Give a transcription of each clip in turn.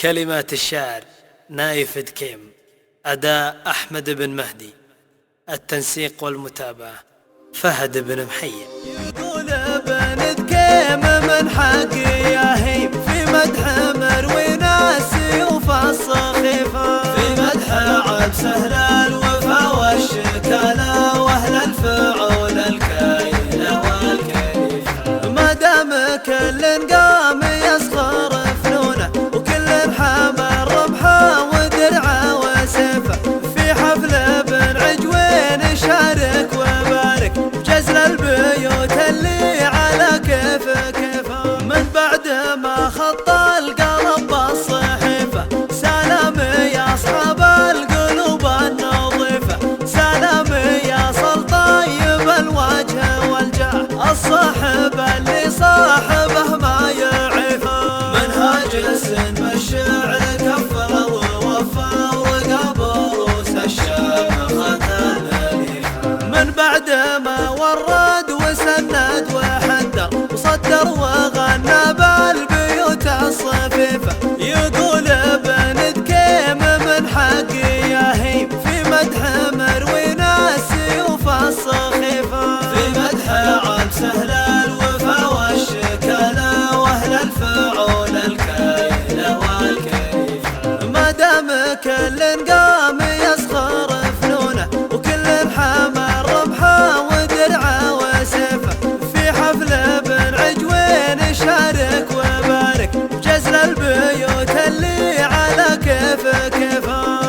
كلمات الشاعر نايف دكيم، أداء أحمد بن مهدي، التنسيق والمتابعة فهد بن محيي. يقول ابن دكيم من حقي يا هيم في مدح مروي ناسي وفص خيفه، في مدح عب سهل الوفا والشكالة واهل الفعول الكاينة والكيفة، ما دام كل قام يسخر فنونه وكل حمل رمحه ودرعه وسيفه، في حفل ابن عجوين شارك وبارك بجزل البيوت اللي على كيفه، من بعد ما خط القلب بالصحيفه سلام يا اصحاب القلوب النظيفه، سلام يا صل طيب الوجه والجاه، الصاحب اللي صاحبه ما يعيفه، منهاج السن الشعر كفر ووفى ورقب روس الشام ختم اليفه، من بعد ما ورد وسند وحدر وصدر وغنى بالبيوت الصفيفه، يقول ابن دكيم من حقي يا هيم في مدح مروي ناسي وفص خيفه، في مدح عب سهل الوفا والشكالة واهل الفعول الكاينة والكيفه، ما دام كل قام يسخر فنونه وكل حمل رمحه ودرعه وسيفه، في حفل ابن عجوين شارك وبارك بجزل البيوت اللي على كيفه،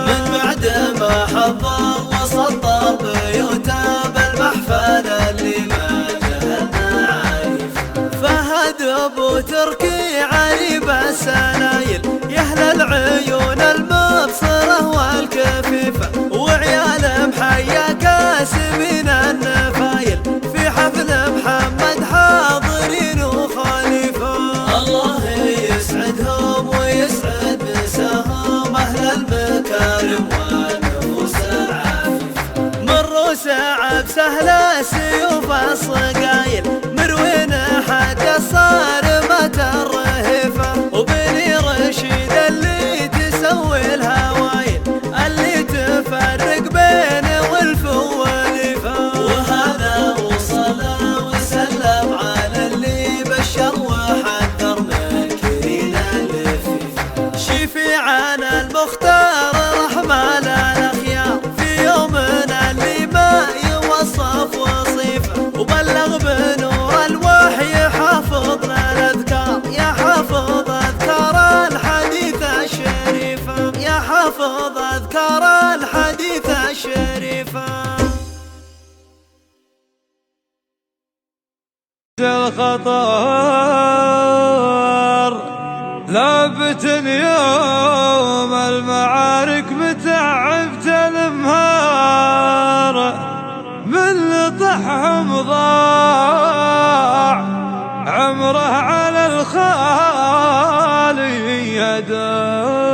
من بعد ما حضر وسطر بيوته بالمحفل اللي ما جهلنا عارفه، فهد ابو تركي عريب السلايل يا اهل العيون المبصره والكفيفه، وعيال محيا كاسبين النفايل في حفل محمد حاضرين وخليفه، الله يسعدهم ويسعد مساهم اهل المكارم والنفوس العفيفه، من روس عب سهل السيوف الصقايل مروين حد الصارمة الرهيفه، وبني رشيد اللي تسوي الهوايل اللي تفرق بين ولف وليفه، وهذا وصلى وسلم على اللي بشر وحذر من كريم اللفيفه، شفيعان المختار رحمة للأخيار في يومنا اللي ما يوصف وصيفه، وبلغ بنور الوحي حافظنا الأذكار يا حافظ أذكار الحديث الشريفة، يا حافظ أذكار الحديث الشريفة. الخطر ثابت يوم المعارك متعبت الامهار، من لطحهم ضاع عمره على الخالي يدور،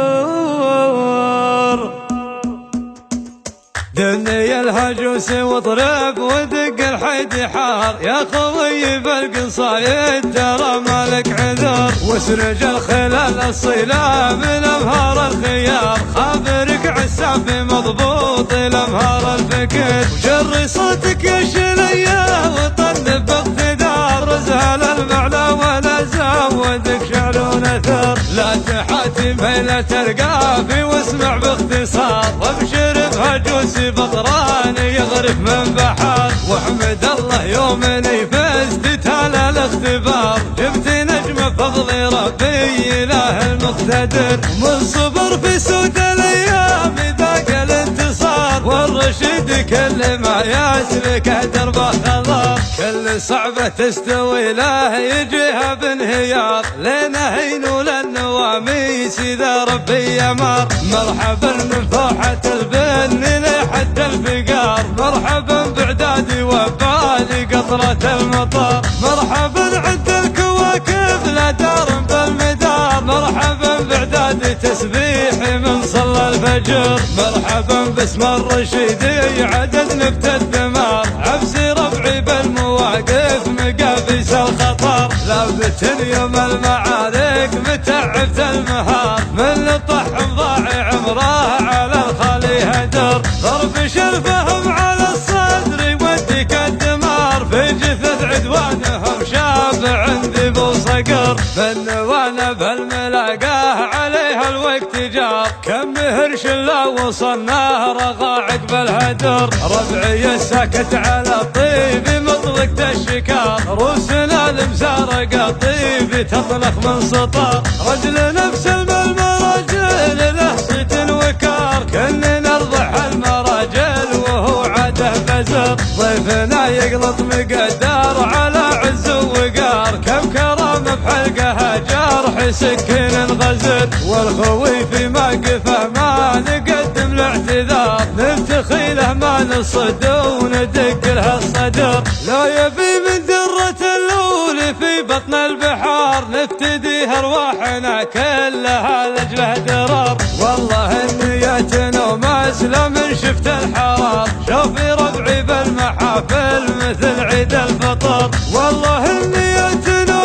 دني الهجوس واضرب ودق الحيد حار، يا خوي بالقصايد ترى مالك عذر، واسرج الخلال الصلاب الامهار الخيار، خابرك عساف مضبوط الامهار الفكر، وجري صوتك يا شليه وطنب باقتدار، رزهل المعلى ولا زودك شعر ونثر، لا تحاتي بين تلقافي واسمع باختصار، وابشر بهجوسي بطران يغرف من بحر، واحمد الله يوم اني فزت تالا الاختبار، جبت نجم فضل ربي اله المقتدر، من صبر في سود الايام ذاق الانتصار، والرشد كل ما يسلك دربه خضار، كل صعبه تستوي له يجيها بانهيار، لنا هينول النواميس اذا ربي امر، مرحبا من فوحه البن لحد الفقار، مرحبا بعدادي وبالي قطرة المطر، مرحبا عند الكواكب لا دار بالمدار، مرحبا بعدادي تسبيحي من صلى الفجر، مرحبا باسم الرشيدي عدد نبت الثمار، عبسي ربعي بالمواقف مقابيس الخطر، لابت يوم المعارك متعب شفت المهار من الطحن ضاع عمره على الخالي هدر ضرب شرفهم على الصدر يوديك الدمار في جثث عدوانهم شاب عندي بوصقر بالنوانه بالملاقاه عليها الوقت جار كم مهر شله وصلناه رغى عقب الهدر ربعي الساكت على الطيب مطلقة الشكار روسنا المزارقة طيب تطلق من سطار رجل نفس المراجل له صيت وكار كلنا نرضح المراجل وهو عاده بزر ضيفنا يقلط مقدار على عز وقار كم كرامه بحلقها جارح سكين غزل والخوي في موقفه ما نقدم الاعتذار نفتخي له ما نصد وندق له الصدر لا يبي من درة اللول في بطن البحار نفتديه ارواحنا كلها لاجله درار والله النية ومسلم شفت الحرار شوفي ربعي بالمحافل مثل عيد الفطر والله النية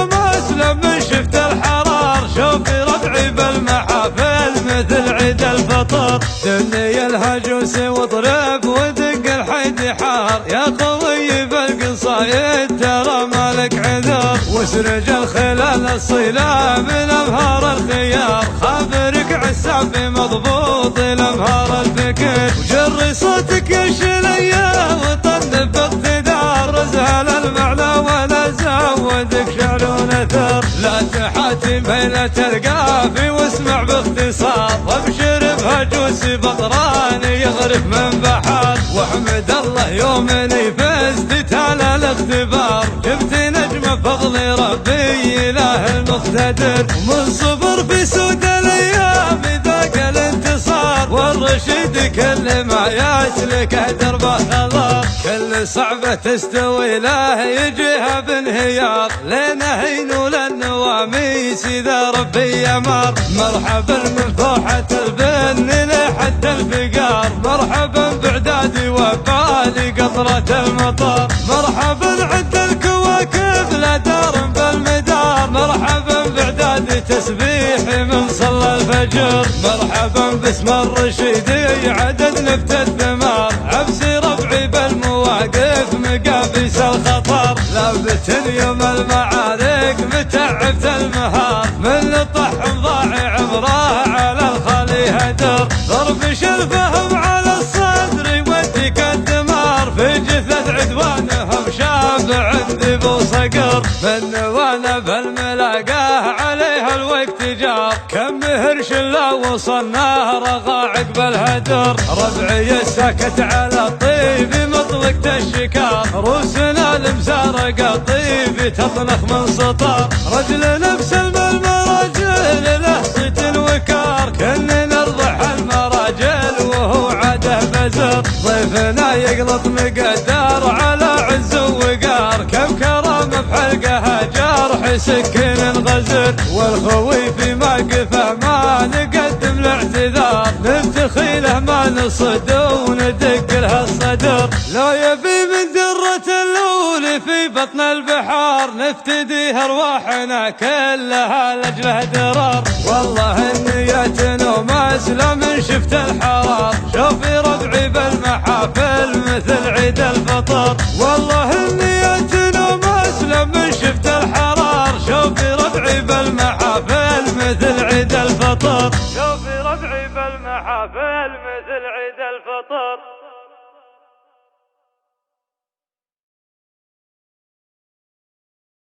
ومسلم شفت الحرار شوفي ربعي بالمحافل مثل عيد الفطر دني الهجوس واضرب ودق الحيد حار يا خوي بالقصايد ترى مالك عذر واسرج الخلال الصيلة من امهار الخيار خابرك عساب مضبوط الامهار الفكر وجري صوتك يا شلية وطنب باقتدار رزهل المعنى ولا زودك شعر ونثر لا تحاتم بين تلقافي واسمع باختصار وابشر بهجوسي بطراني يغرف من بحر واحمد الله يومني فزت على الاختبار جبت نجمة فضل ربي اله المقتدر ومن صبر في سود الايام ذاق الانتصار والرشيد كل ما يسلكه دربه خضار كل صعبة تستوي له يجيها بانهيار لنا هينول النواميس اذا ربي امر مرحبا من فوحة البن لحد الفقار مرحبا بعدادي وبالي قطرة المطر مرحبا عد الكواكب لا دار بالمدار مرحبا بعدادي تسبيحي من صلى الفجر مرحبا باسم الرشيدي عدد نبت الثمار عبسي ربعي بالمواقف مقابيس الخطر لابت يوم المعارك متعبت المهار من الطحن ضاع عمره على الخالي هدر ضرب شرفهم على الصدر يوديك الدمار في جثث عدوانهم شاب عندي بوصقر بالنوانه بالملاقاه عليها الوقت جار كم مهر شله وصلناه رغى عقب الهدر ربعي الساكت على الطيب مطلقة الشكار روسنا المزارقة طيب تطلق من سطار رجل نفس المراجل له صيت وكار كلنا نرضح المراجل وهو عاده بزر ضيفنا يقلط مقدار على عز وقار كم كرامه بحلقها جارح سكين غزل والخوي في موقفه ما نقدم الاعتذار نفتخي له ما نصد وندق له الصدر لا يبي من درة اللول في بطن البحار نفتديه ارواحنا كلها لاجله درار والله النية ومسلم شفت الحرار شوفي ربعي بالمحافل مثل عيد الفطر والله النية ومسلم شفت الحرار شوفي ربعي بالمحافل مثل عيد الفطر شوفي ربعي بالمحافل مثل عيد الفطر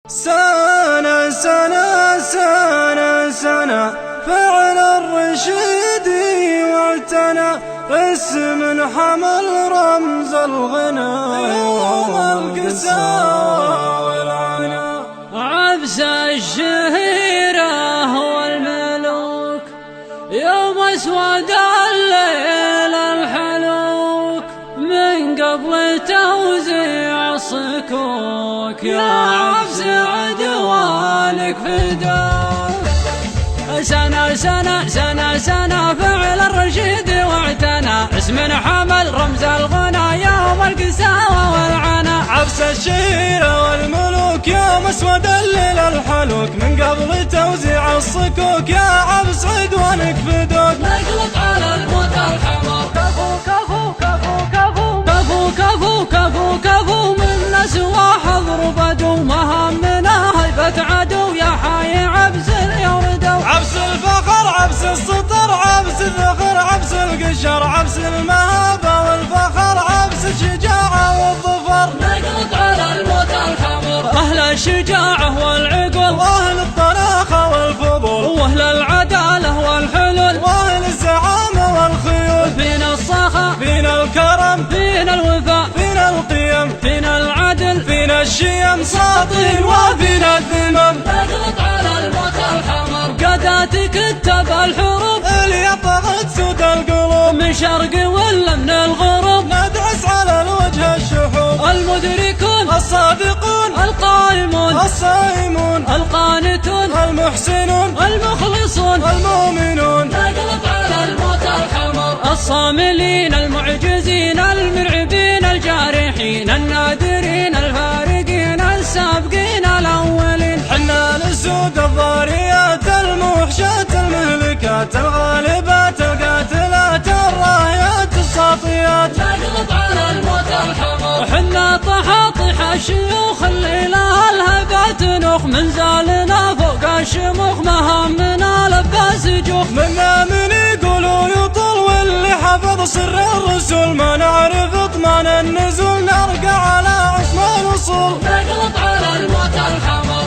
سنة سنة سنة سنة فعل الرشيد واعتنى اسم حمل رمز الغنى يوم القساوة والعنا عبس الشهيرة والملوك يوم اسود الليل الحلوك من قبل توزيع الصكوك يا عبس عدوانك فداك سنة سنة سنة سنة فعل الرشيد واعتنى اسم حمل رمز الغنى يوم القساوة والعنا. عبس الشهيرة والملوك يا مسود الليل الحلوك، من قبل توزيع الصكوك يا عبس عدوانك فدوك. نقلط على الموت الحمر كفو كفو كفو كفو كفو كفو كفو كفو منا سوى حضر بدو، مهمنا هيبة عدو يا حي عبس اليوردو. عبس الفخر عبس السطر عبس الذخر عبس القشر عبس المهابة والفخر عبس الشجاعة والظفر. نقلط على الموت الحمر أهل الشجاعة والعقل، واهل الطلاقة والفضول، واهل العدالة والحلول، واهل الزعامة والخيول. فينا الصخا فينا الكرم فينا الوفاء فينا القيم فينا العدل فينا الشيم ساطين وفينا الذمم. نقلط على الموت الحمر قادات كتاب الحروب اللي طغت سود القلوب، من شرق ولا من الغرب. ندعس على الوجه الشحوب، المدركون الصادقون القائمون الصائمون القانتون المحسنون المخلصون المؤمنون. نقلط على الموت الحمر الصاملين المعجزين المرعبين الجارحين النادرين الفارقين السابقين الأولين. حنا لسود الضاريات الموحشات المهلكات الغالبات القاتلات الراهيات الساطيات. نقلط على الموت الحمر حنا طحاطح الشيوخ الإله الهبات نوخ، من زالنا فوق الشموخ مهمنا لباس جوخ. منا من يقولوا يطول واللي حفظ سر الرسول، ما نعرف اطمان النزول نرقى على عصم الوصول. نقلط على الموت الحمر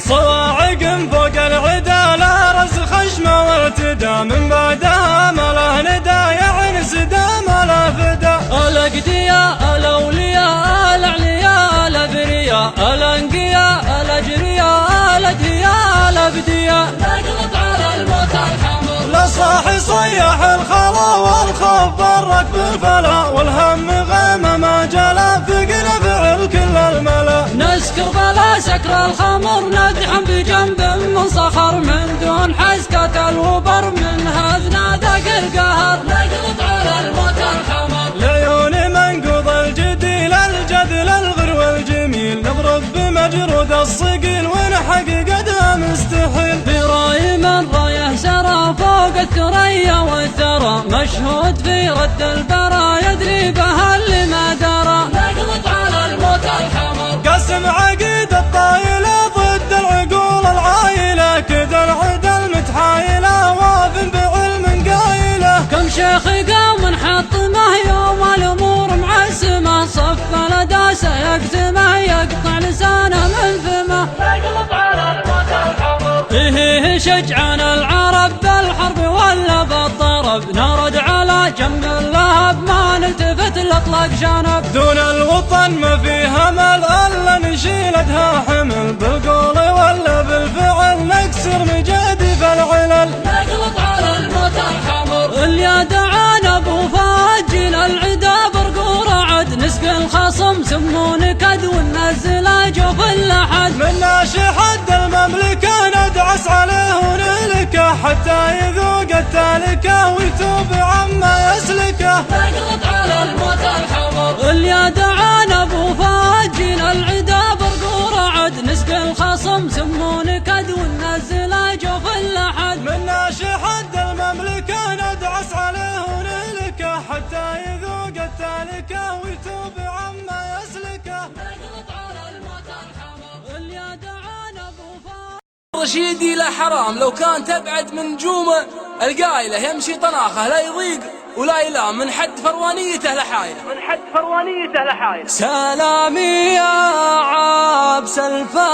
صواعق فوق العدالة رز خشمة وارتدى، من بعدها ملا ندى يعني سدام لا فدا. الأقدياء الأولياء الأعلياء الأبرياء الأنقياء الأجرياء الأدهياء الأبدياء. نقلط على الموت الحمر لصاحي صيح الخلا والخوف برك بالفلا، والهم غيم ما جلا ثقل فعل كل الملا. نسكر بلا سكر الخمر ندحم بجنب من صخر، من دون حسكة الوبر من هذنا ذاك القهر. نقلط على الموت الحمر لعيون منقوض الجديل الجدل الغر والجميل، نضرب بمجرود الصقيل ونحقق قدها مستحيل. في راي من رايه سرى فوق الثريا والثرى، مشهود في رد البرى يدري بها اللي ما درى. نقلط على الموت الحمر قسم عقيد الطايلة ضد العقول العايلة، كذا العدا المتحايلة واثن بعلم قايلة. كم شيخ قام حطمه يوم الامور معسمه، صف الداسه يقسمه يقطع لسانه من فمه. نقلط على الموت الحمر فيه شجعان العرب بالحرب ولا بالضرب، نرد على جنب اللهب ما نلتفت لاطلاق جانب. دون الوطن ما في همل الا نشيلتها حمل، بالقول ولا بالفعل نكسر مجاديف العلل. نقلط على الموت الحمر اللي دعانا ابو فاجل العدا برقور عد، نسقي الخصم سمون كد وننزل جوف اللحد. منا شحد المملكة ندعس عليه ونهلكه، حتى يذوق التالكة ويتوب عما يسلكه. نقلط على الموت الحمر اللي دعانا ابو فاجل العدا برقور عد، نسقي الخصم سمون كد وننزل جوف اللحد. منا شحد المملكة ندعس عليه ونهلكه، حتى يذوق التالكة ويتوب عما يسلكه. نقلط على الموت الحمر اللي دعانا ابو فاجل. رشيدي لا حرام لو كان تبعد من نجومه، القايله يمشي طناخه لا يضيق ولا يلام، من حد فروانيته لحايله من حد فروانيته لحايله. سلامي يا عبس الفخار،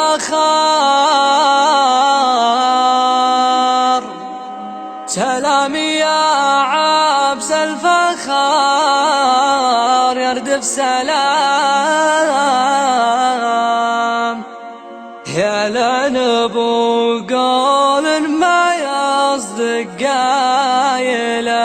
سلامي يا عبس الفخار، يردف سلام يا لنبو قول ما يصدق قايله.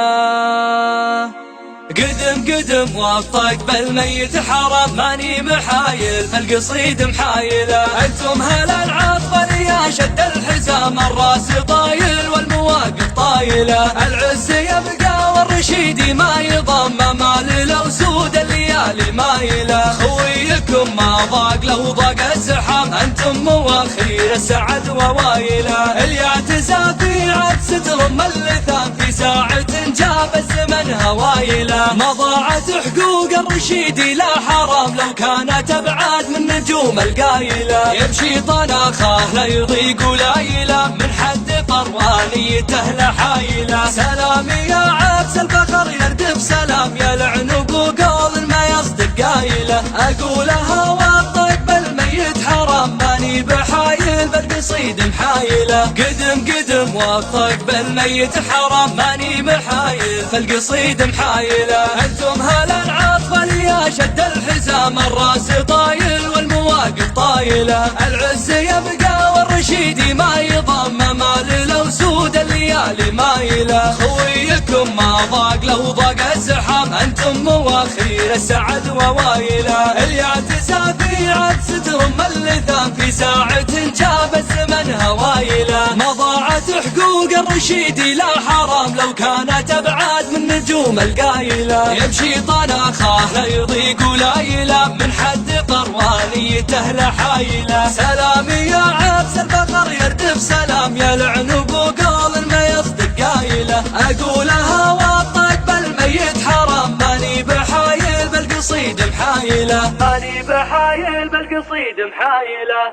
قدم وافطق بالميت حرام، ماني محايل فالقصيد محايله. انتم هل العطبر يا شد الحزام، الراس طايل والمواقف طايله، العز يبقى الرشيدي ما يضم مال الأسود الليالي مايلة. خويكم ما ضاق لو ضاق الزحام، أنتم مواخير السعد ووايلة. اليعتزافي عد ستر اللثام، في ساعة جاب الزمن هوايلة. ما ضاعت حقوق الرشيدي لا حرام، لو كانت أبعاد من نجوم القايلة. يمشي طناخه لا يضيق ولايلة، من حد فروانيته لحايلة. سلام يا عبس الفخر يردف سلام، يا العنب وقول ما يصدق قايلة. أقولها والطيب بالميت حرام، ماني بحايل بالقصيد محايلة. قدم قدم والطيب بالميت حرام، ماني محايل فالقصيد محايلة. أنتم هلا العاطفة لي شد الحزام، الراس طايل والمواقف طايلة. العز يبقى والرشيدي ما يضم مال الأسود الليالي مايلة. خويكم ما ضاق لو ضاق الزحام، أنتم مواخير السعد ووايلة. اليعتزافي عد ستر اللثام، في ساعة جاب الزمن هوايلة. ما ضاعت حقوق الرشيدي لا حرام، لو كانت أبعاد من نجوم القايلة. يمشي طناخه لا يضيق ولايلة، من حد قروانيته لحايلة. سلام يا عبس الفخر يردف سلام، يا العنب وقول ما يصدق قايلة. أقولها والطيب بالميت حرام، ماني بحايل بالقصيد محايلة. ماني بحايل بالقصيد محايلة.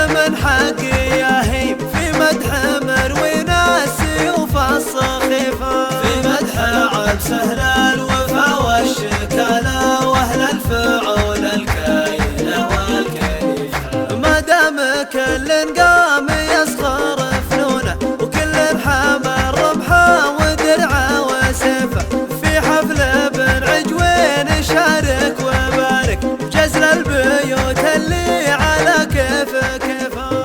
من حقي يهيم في مدح مروي ناسي وفا الصخيفة، في مدح عبس أهل الوفا والشكالة، وأهل الفعول الكايلة والكيفة. ما دام كل قام يسخر فنونه، وكل حمى ربحه ودرعه وسيفه. في حفل ابن عجوين شارك وبارك، جزل البيوت اللي على كيفك.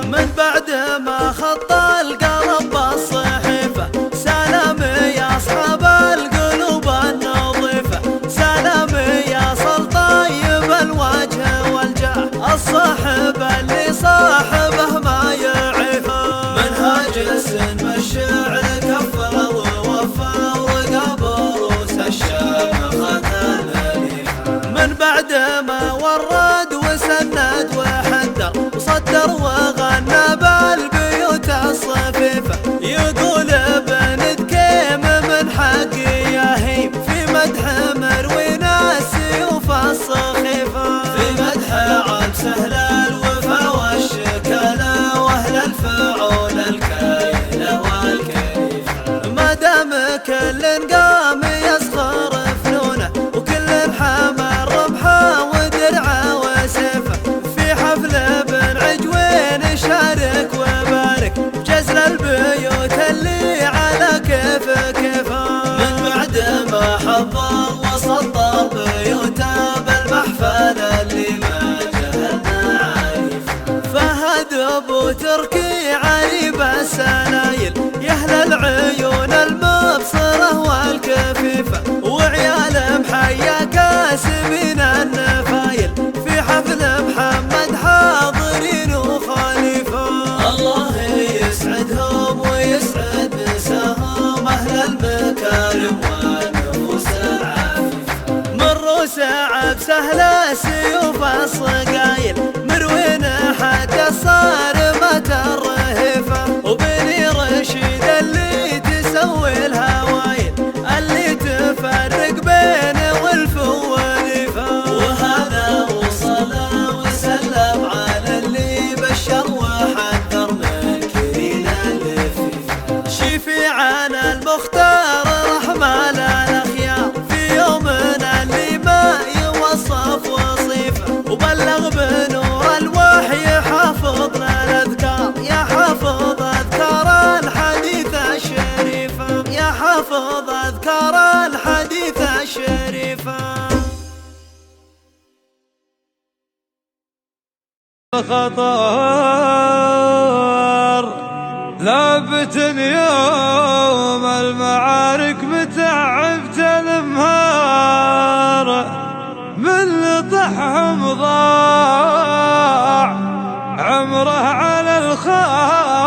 من بعد ما خط القلب الصحيفة، سلام يا أصحاب القلوب النظيفة. سلام يا صل طيب الوجه والجاه، الصاحب اللي صاحبه ما يعيفه. منهاج السن والشعر كفر ووفى، ورقى بروس الشامخة المليفة. من بعد ما ورد وسند وحدر، وصدر وغنى بالبيوت الصفيفة. يقول ابن دكيم من حقي يهيم، في مدح مروي ناسي وفا الصخيفة. في مدح عبس أهل الوفا والشكالة، وأهل الفعول الكايلة والكيفة. ما دام كل قام يسخر فنونه، وكل حمى ربحه ودرعه وسيفه. في حفل ابن عجوين شارك وبارك، جزل البيوت اللي على كيفه. من بعد ما حضر وسطر بيوته بالمحفل اللي ما جهلنا عارفه. فهد ابو تركي عريب السلايل، يا اهل العيون المبصره والكفيفه. وعيال محيا كاسبين النفايل، في حفل محمد حاضرين وخليفه. الله يسعدهم ويسعد نساهم، اهل المكارم والنفوس العفيفه. من روس عبس اهل السيوف الصقايل، مروين حد الصارمة الرهيفة. وبني رشيد اللي تسوي الهوايل، اللي تفرق بين ولف وليفة. وهذا وصلى وسلم على اللي بشر وحذر من كريم اللفيفة. شفيعان المختار رحمة للأخيار، في يومنا اللي ما يوصف وصيفه. وبلغ بنور الوحي حافظنا الأذكار، يا حافظ أذكار الحديث الشريفة. يا حافظ أذكار الحديث الشريفة. الخطر لابت يوم المعارك، متعبت المهار. من لطحهم ضاع عمره على الخار.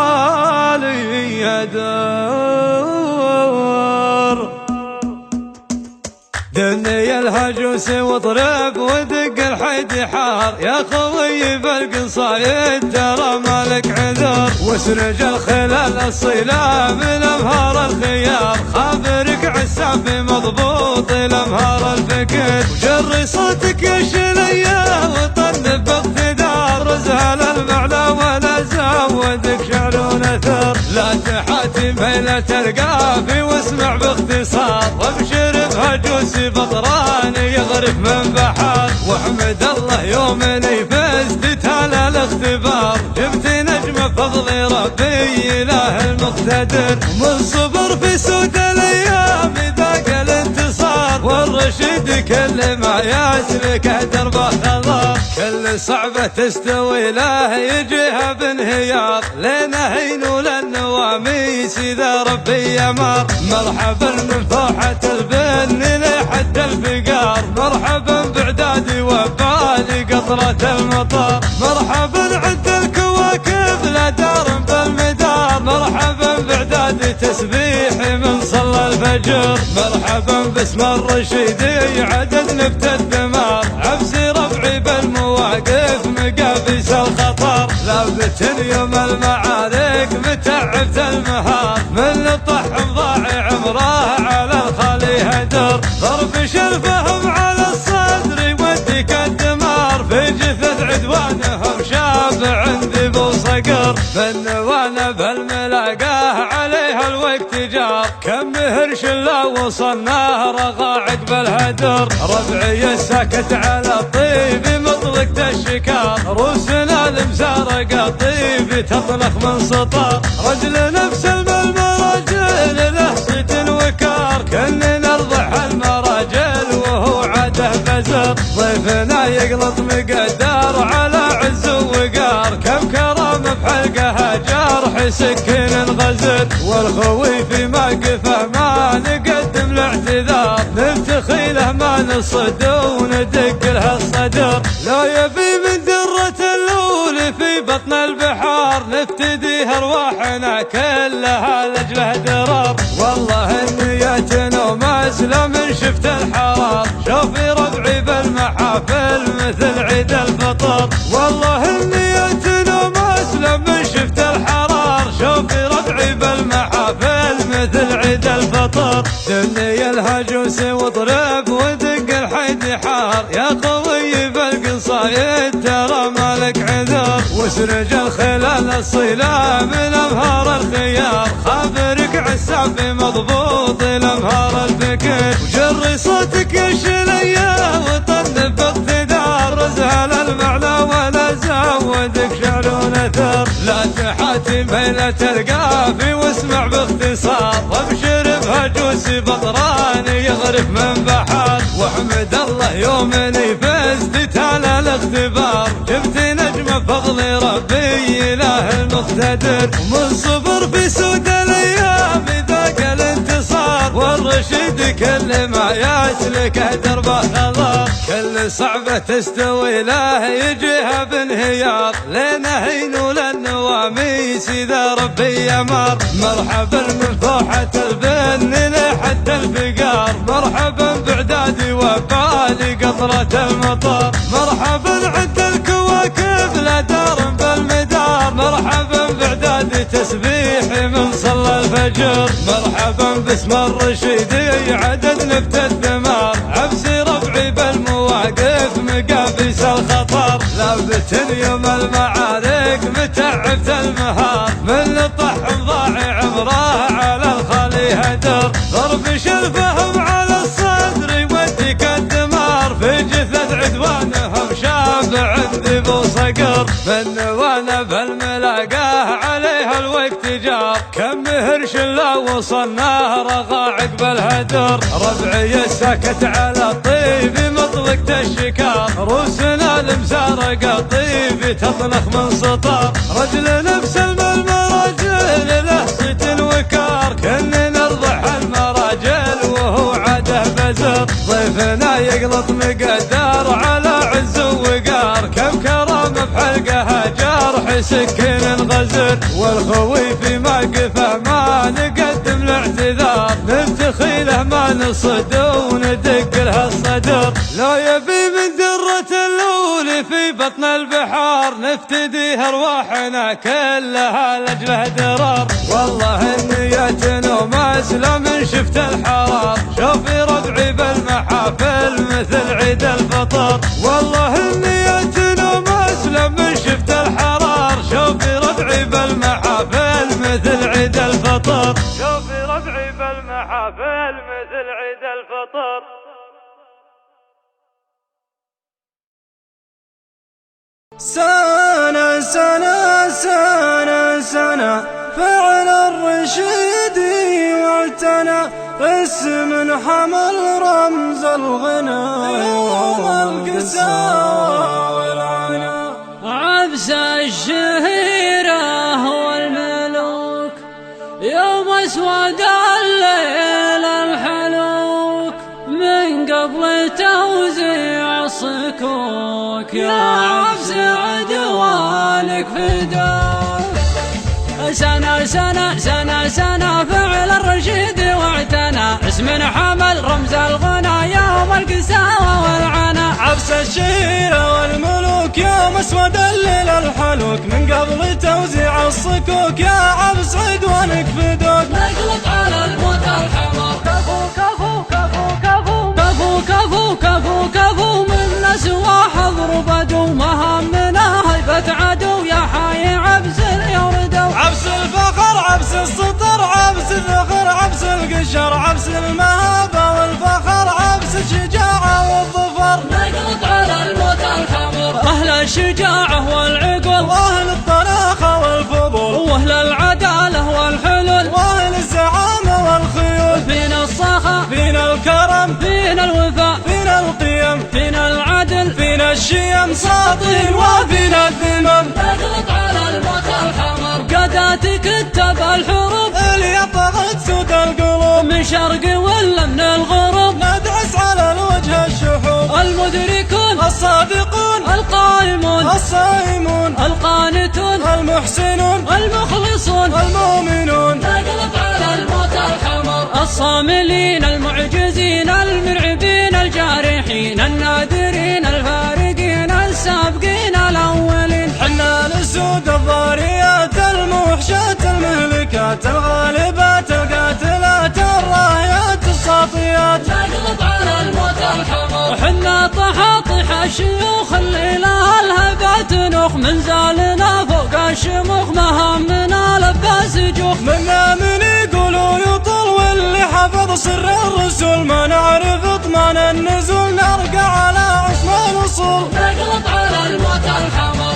الهجوس واضرب ودق الحيد حار، يا خوي بالقصايد ترى مالك عذر، واسرج الخلال الصيلة بالامهار الخيار، خابرك عساف مضبوط الامهار الفكر، وجري صوتك يا شلية وطنب باقتدار، رزها للمعلى ولا زودك شعر ونثر، لا تحاتم بين تلقافي واسمع باختصار، وابشر بهجوسي بطراني يغرف من بحر، واحمد الله يوم اني فزت على الاختبار، جبت نجم فضل ربي اله المقتدر، من صبر في سود الايام ذاق الانتصار، والرشد كل ما يسلك دربه خضار، كل صعبه تستوي له يجيها بانهيار، لنهين وللنواميس اذا ربي امر، مرحبا من فوحه البن لحد الفقار، مرحبا بعدادي وبالي قطره المطر، مرحبا عد الكواكب لا دار بالمدار، مرحبا بعدادي تسبيحي من صلى الفجر، مرحبا باسم الرشيدي عدد نبت الدمار، عبسي ربعي بالمواقف مقابيس الخطر، لابت يوم المعارك متعبت المهار، من طحن ضاعي عمره على الخالي هدر، ضرب شرفهم على الصدر يوديك الدمار، في جثث عدوانهم شاب عندي بوصقر، بالنوانه بالملاقاه عليها الوقت جار، كم مهرش لا وصلناه رغى عقب الهدر، ربعي الساكت على الطيب مطلقت الشكار، روسنا المزارقه طيب تطلق من سطر، رجل نفس المراجل له صيت وكار، كنا نرضح المراجل وهو عاده بزر، ضيفنا يقلط مقدار على عز وقار، كم كرم بحلقها جرح سكين غزر، والخوي في موقفه ما نقدم الاعتذار، نفتخي له ما نصد وندق له الصدر، لا يبي من درة اللول في بطن البحار، نفتديها ارواحنا كلها لاجله درار، والله النياتنا وما اسلم من شفت الحرار، شوفي ربعي بالمحافل مثل عيد الفطر، والله النياتنا وما اسلم من شفت الحرار، شوفي ربعي بالمحافل مثل عيد الفطر، دني الهجوس واضرب ودق الحيد حار، يا خوي بالقصايد ترى مالك عذر، واسرج الخلال الصيلة من امهار الخيار، خابرك عساف مضبوط الامهار الفكر، وجري صوتك يا شلية وطنب باقتدار، رزها للمعلى ولا زودك شعر ونثر، لا تحاتم بين تلقافي واسمع باختصار، وابشر بهجوسي بطراني يغرف من بحر، واحمد الله يوم اني فزت على الاختبار، جبت نجم فضل ربي اله المقتدر، ومن صبر في سود الايام ذاق الانتصار، والرشد كل ما يسلك دربه خضار، كل صعبه تستوي له يجيها بانهيار، لنهين وللنواميس اذا ربي امر، مرحبا من فوحه البن لحد الفقار، مرحبا بعدادي وبالي قطره المطر، مرحبا عد الكواكب لا دار بالمدار، مرحبا بعدادي تسبيحي من صلى الفجر، مرحبا باسم الرشيدي عدد نبت الدمار، عبسي ربعي بالمواقف مقابيس الخطر، لابت يوم المعارك متعبت المهار، من طحن ضاعي عمره على الخالي هدر، ضرب شرفهم على الصدر يوديك الدمار، في جثث عدوانهم شاب عندي بوصقر، بالنوانه بالملاقاه عليها الوقت جار، كم مهرش لا وصلناه رغى عقب الهدر، ربعي الساكت على الطيب مطلقت الشكار، روسنا المزارقه طيب تطلق من سطر، رجل نفس المراجل له صيت وكار، كنا نرضح المراجل وهو عاده بزر، ضيفنا يقلط مقدار على عز وقار، كم كرم بحلقها جرح سكين غزر، والخوي في موقفه ما نقدم الاعتذار، نفتخي له ما نصد وندق له الصدر، لا نفتدي أرواحنا كلها لأجله درار. والله النية ومسلم شفت الحرار، شوفي ربعي بالمحافل مثل عيد الفطر. والله النية ومسلم شفت الحرار، شوفي ربعي بالمحافل مثل عيد الفطر. شوفي ربعي بالمحافل مثل عيد الفطر. سنة سنة سنة سنة فعل الرشيد واعتنى، اسم حمل رمز الغنى يوم القساوة والعنا. عبس الشهيرة والملوك يوم اسود الليل الحلوك، من قبل توزيع الصكوك يا عبس عدوانك فداك. سنة سنة سنة سنة فعل الرشيد واعتنى، اسم حمل رمز الغنى يوم القساوة والعنا. عبس الشهيرة والملوك يوم اسود الليل الحلوك، من قبل توزيع الصكوك يا عبس عدوانك فدوك. نقلب على الموت الحمر، كفو كفو كفو كفو كفو كفو كفو كفو، من سوى حضر بدو مهمنا هيبة عدو، يا حي عبس اليوردو. عبس الفخر عبس السطر عبس الذخر عبس القشر، عبس المهابة والفخر عبس الشجاعة والظفر. نقلب على الموت الحمر، أهل الشجاعة والعقل، وأهل الطلاقة والفضول، وأهل العدالة والحلول، وأهل الزعامة والخيول. فينا الصخا فينا الكرم فينا الوفاء فينا القيم فينا العدل فينا الشيم ساطين وفينا الذمم. نقلب على الموت الحمر، قادات كتب الحروب اللي طغت سود القلوب، من شرق ولا من الغرب، ندعس على الوجه الشحوب. المدركون الصادقون القائمون الصائمون القانتون المحسنون المخلصون المؤمنون. نقلب على الموت الحمر، الصاملين المعجزين المرعبين الجارحين النادرين الفارقين السابقين الأولين. حنا الأسود الضاريات الموحشات المهلكات الغالبات القاتلات الرايات الساطيات. نقلب على الموت الحمر، حنا طحاطح الشيوخ اللي لها الهبات نوخ، من زالنا فوق الشموخ مهمنا لباس جوخ. منا من يقولوا يطول واللي حفظ سر الرسول، ما نعرف اطمان النزول نرقى على عصم الوصول. نقلب على الموت الحمر،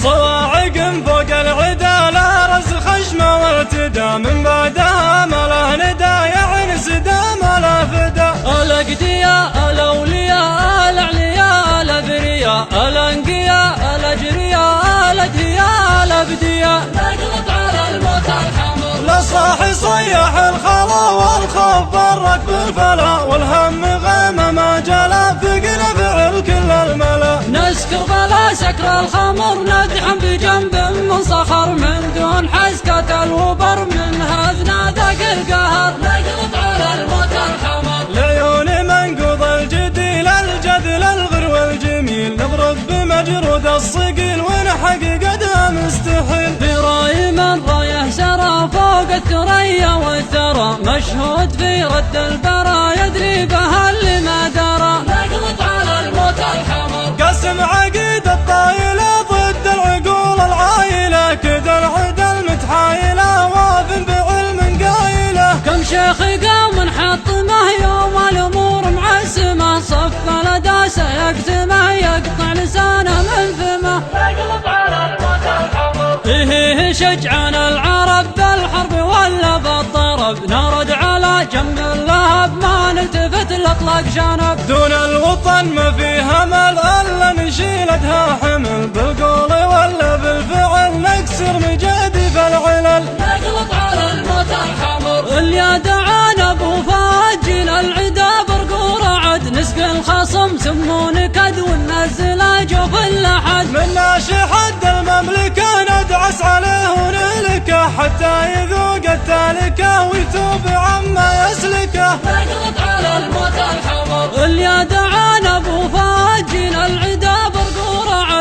صواعق فوق العدالة رز خشمة وارتدى، من بعدها ملا ندى يعني سدى ملا فدا. الأقدياء الأولياء الأعلياء الأبرياء الأنقياء الأجرياء الأدهياء الأبدياء. نقلب على الموت الحمر، للصاحي صيح الخلا والخوف برك بالفلا، والهم غيم ما جلا ثقل فعل كل الملا. نسكر بلا سكر الخمر، ندحم بجنب من صخر، من دون حسكة الوبر، من هذنا ذاك القهر. نقلب على الموت الحمر، لعيون منقوض الجديل الجدل الغر والجميل، نضرب بمجرود الصقيل ونحقق قدها مستحيل. في راي من رايه سرى فوق الثريا والثرى، مشهود في رد البرى يدري بها اللي ما درى. نقلب على الموت الحمر، قسم عقيد الطايلة ضد العقول العايلة، كذا العدى المتحايلة واف بعلم قايلة. كم شيخ قام حطمه يوم الامور معسمه، صف الداسه يكتمه يقطع لسانه من فمه. نقلب على الموت الحمر، إيه شجعنا العرب بالحرب ولا بالطرب، نرد على جنب اللهب ما نلتفت لاطلاق جنب. دون الوطن ما في همل الا نشيلتها حمل، بالقول ولا بالفعل نكسر مجاديف العلل. نقلب على الموت الحمر، اللي دعانا ابو فاجل العدا برقور عد، نسقي الخصم سمون كد وننزل جوف اللحد. منا شحد المملكة ندعس عليه ونهلكه، حتى يذوق التالكة ويتوب عما يسلكه. نقلب على الموت الحمر، اللي دعانا ابو فاجل العدا برقور عد،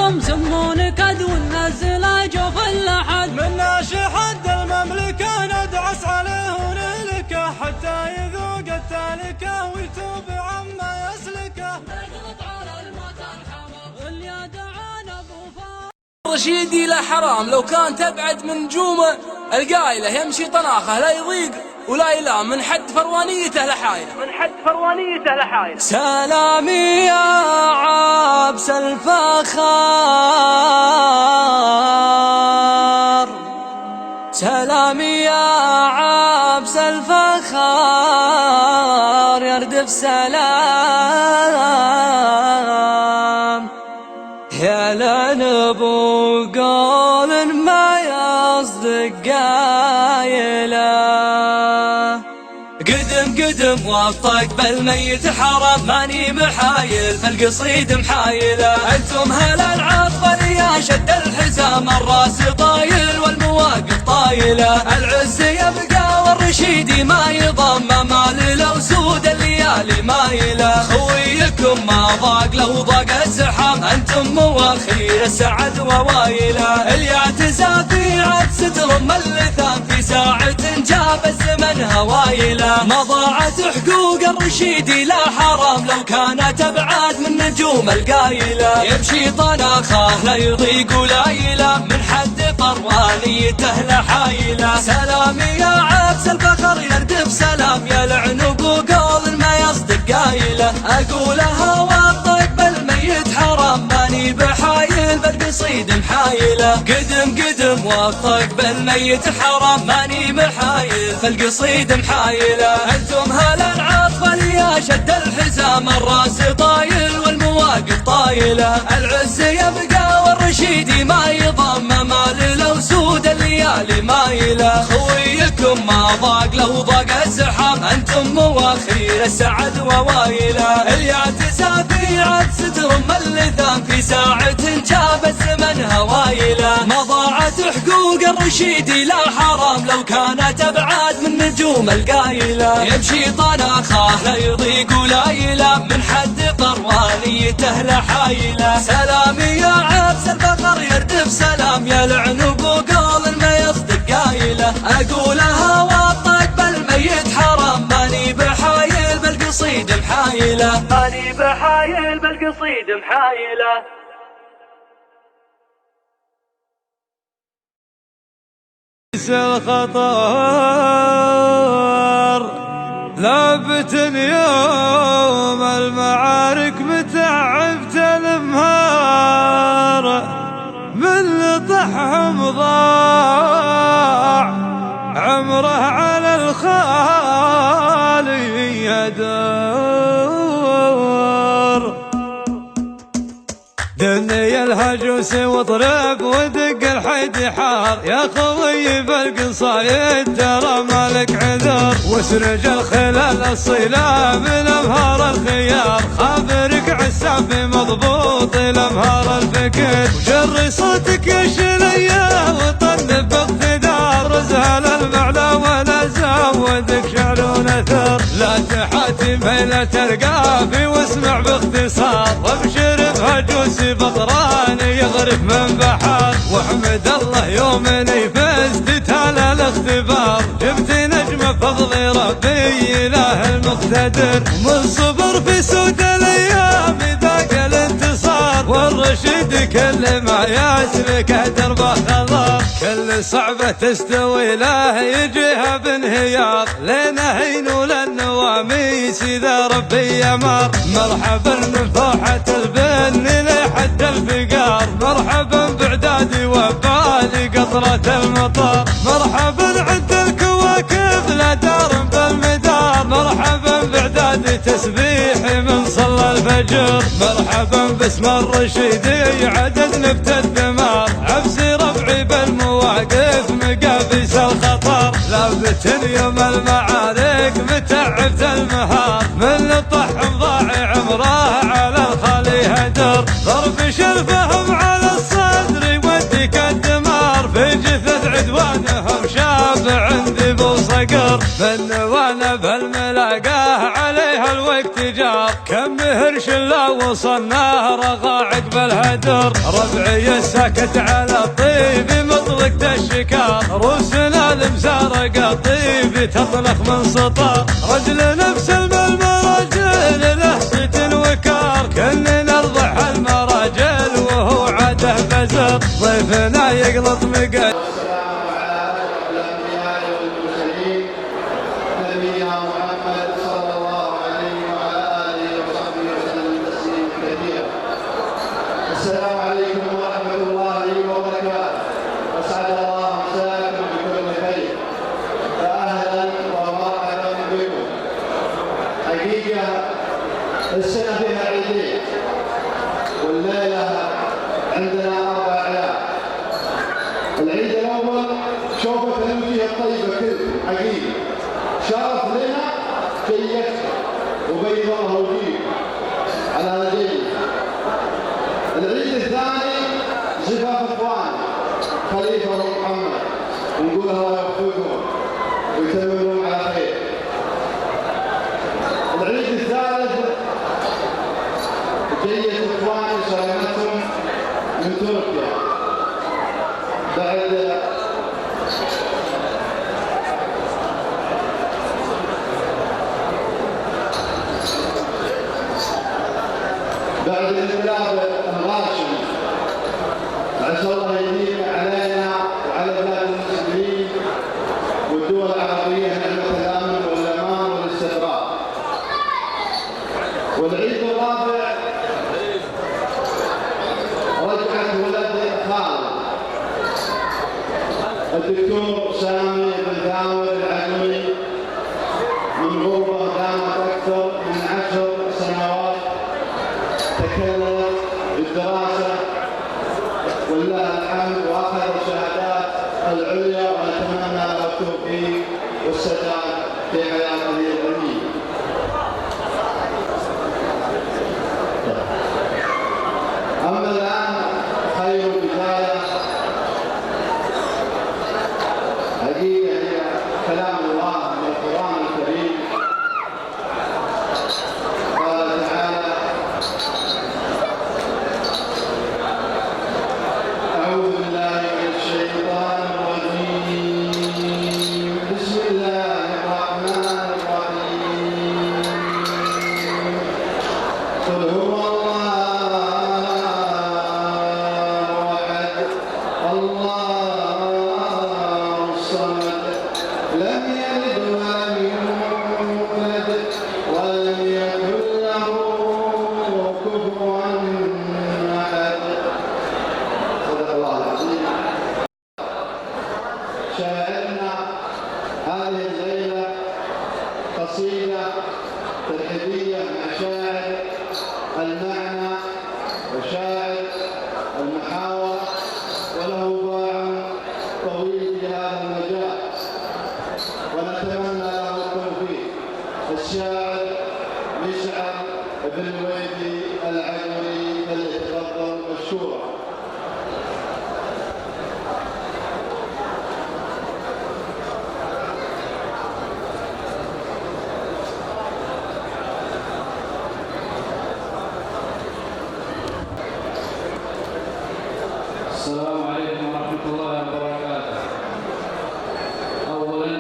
لهم سمون كد ونزل جوف اللحد من ناشي حد المملكة ندعس عليه ونهلكه حتى يذوق التالكة ويتوب عما يسلكه. نقلط على الموت الحمر اللي دعانا ابو رشيدي لا حرام لو كان تبعد من نجومه القايله يمشي طناخه لا يضيق ولا يلام من حد فروانيته لحايله. سلامي يا عابس الفخار، سلامي يا عابس الفخار، يردف سلام يا لنبو قول ما يصدق قايله. قدم وطق بالميت حرام ماني محايل فالقصيد محايله. انتم هل العطف يا شد الحزام الراس طايل والمواقف طايله. العز يبقى والرشيدي ما يضم مال الاسود الليالي مايله. خويكم ما ضاق لو ضاق الزحام انتم مواخير السعد ووايله. اليعتزى في عدس ترم اللثام في ساعة جاب الزمن هوايله. ما ضاعت حقوق الرشيدي لا حرام لو كانت ابعاد من نجوم القايله. يمشي طناخه لا يضيق ولا يلام من حد فروانيته لحايله. سلامي يا عبس الفخر يردف سلام يا لعنب وقول ما يصدق قايله. اقولها واطق بالميت حرام ماني بحايل بالقصيد محايله. قدم واطق بالميت حرام ماني محايل فالقصيد محايله. انتم هل العطف يا شد الحزام الراس طايل والمواقف طايله. العز يبقى والرشيدي ما يضم مال الاسود الليالي مايله. خويكم ما ضاق لو ضاق الزحام انتم مواخير السعد ووايله. اليعتزى في عدس ترم اللثام في ساعة جاب الزمن هوايله. ما ضاعت حقوق الرشيدي لا حرام لو كانت ابعاد من نجوم القايله. يمشي طناخه لا يضيق ولا يلام من حد فروانيته لحايله. سلامي يا عبس الفخر يردف سلام يا لعنب وقول ما يصدق قايله. اقولها واطق بالميت حرام ماني بحايل بالقصيد محايله. ماني بحايل بالقصيد محايله. الخطر لابت يوم المعارك متعبت الامهار من لطحهم ضاع عمره على الخالي يدور. دنيا الهجوس واضرب ودق الحيد حار يا خوي بالقصايد ترى مالك عذر. واسرج الخلال الصلاب الامهار الخيار خابرك عساف مضبوط الامهار الفكر. وجري صوتك يا شليه وطنب باقتدار رزها للمعلى ولا زودك شعر ونثر. لا تحاتم لا تلقافي واسمع باختصار وابشر بهجوسي بطران يغرف من بحر. واحمد الله يوم اني فزت تالا الاختبار جبت نجمة فضل ربي اله المقتدر. ومن صبر في سود الايام ذاك الانتصار والرشد كل ما يسلكه دربه خضار. كل صعبة تستوي له يجيها بانهيار لنهين وللنواميس اذا ربي يمر. مرحبا من فوحة البن لحد الفقار مرحبا بعدادي وبالي قطرة المطر. مرحبا عند الكواكب لا دار بالمدار مرحبا بعدادي تسبيحي من صلى الفجر. مرحبا باسم الرشيدي عدد نبت الثمار عبسي ربعي بالمواقف مقابيس الخطر. لابت يوم المعارك متعبت المهار من لطحهم ضاع عمره على الخالي هدر. ضرب شلفهم على الصدر يوديك الدمار في جثث عدوانهم شاب عندي بوصقر. بالنوانب الملاقاه عليها الوقت جار كم الشهر شله وصلنا رغى عقب الهدر، ربعي الساكت على الطيب مطلق الشكار، روسنا المسارق الطيب تطلق من سطار، رجل نفس المراجل له صيت وكار، كلنا نرضح المراجل وهو عاده بزر، ضيفنا يقلط مقل. السلام عليكم ورحمة الله وبركاته. أسعد الله مساكم بكل خير، فأهلا ومرحبا بكم. حقيقة السنة فيها عيدين، والليلة عندنا 4 أعياد. العيد الأول شوفة الوجيه الطيبة كلكم، حقيقة شرف لنا شيكتكم وبيض الله وجيهكم على هديكم. العيد الثاني زفاف اخوان خليفه ومحمد، ونقول الله يوفقهم ويتممون على خير. العيد الثالث جية اخوان سلامتهم من تركيا بعد الانقلاب الغاشم. عسى الله يديم علينا وعلى بلاد المسلمين والدول العربيه نعمه الامن والامان والاستقرار. والعيد الرابع رجعت ولد خالد الدكتور سامي بن ثامر العدوي من غربه دامت اكثر من 10 سنوات، تكلم بالدراسة ولله الحمد وأخذ الشهادات العليا، ونتمنى له التوفيق والسداد في حياته العلمية. أما الآن خير البداية حقيقة هي كلام الله من القرآن الكريم. قال تعالى: أعوذ بالله من الشيطان الرجيم، بسم الله الرحمن الرحيم. قل هو الله أحد الله الصمد لم يلد ولم يولد ولم يكن له كفوا أحد. صدق الله العظيم. شاعرنا هذه الليلة قصيدة ترحيبية مع شاعر المعنى وشاعر المحاور، وله باع طويل في هذا المجال، ونتمنى له التوفيق. الشاعر مشعل بن الويدي العدوي، فليتفضل مشكورا. السلام عليكم ورحمة الله وبركاته. أولاً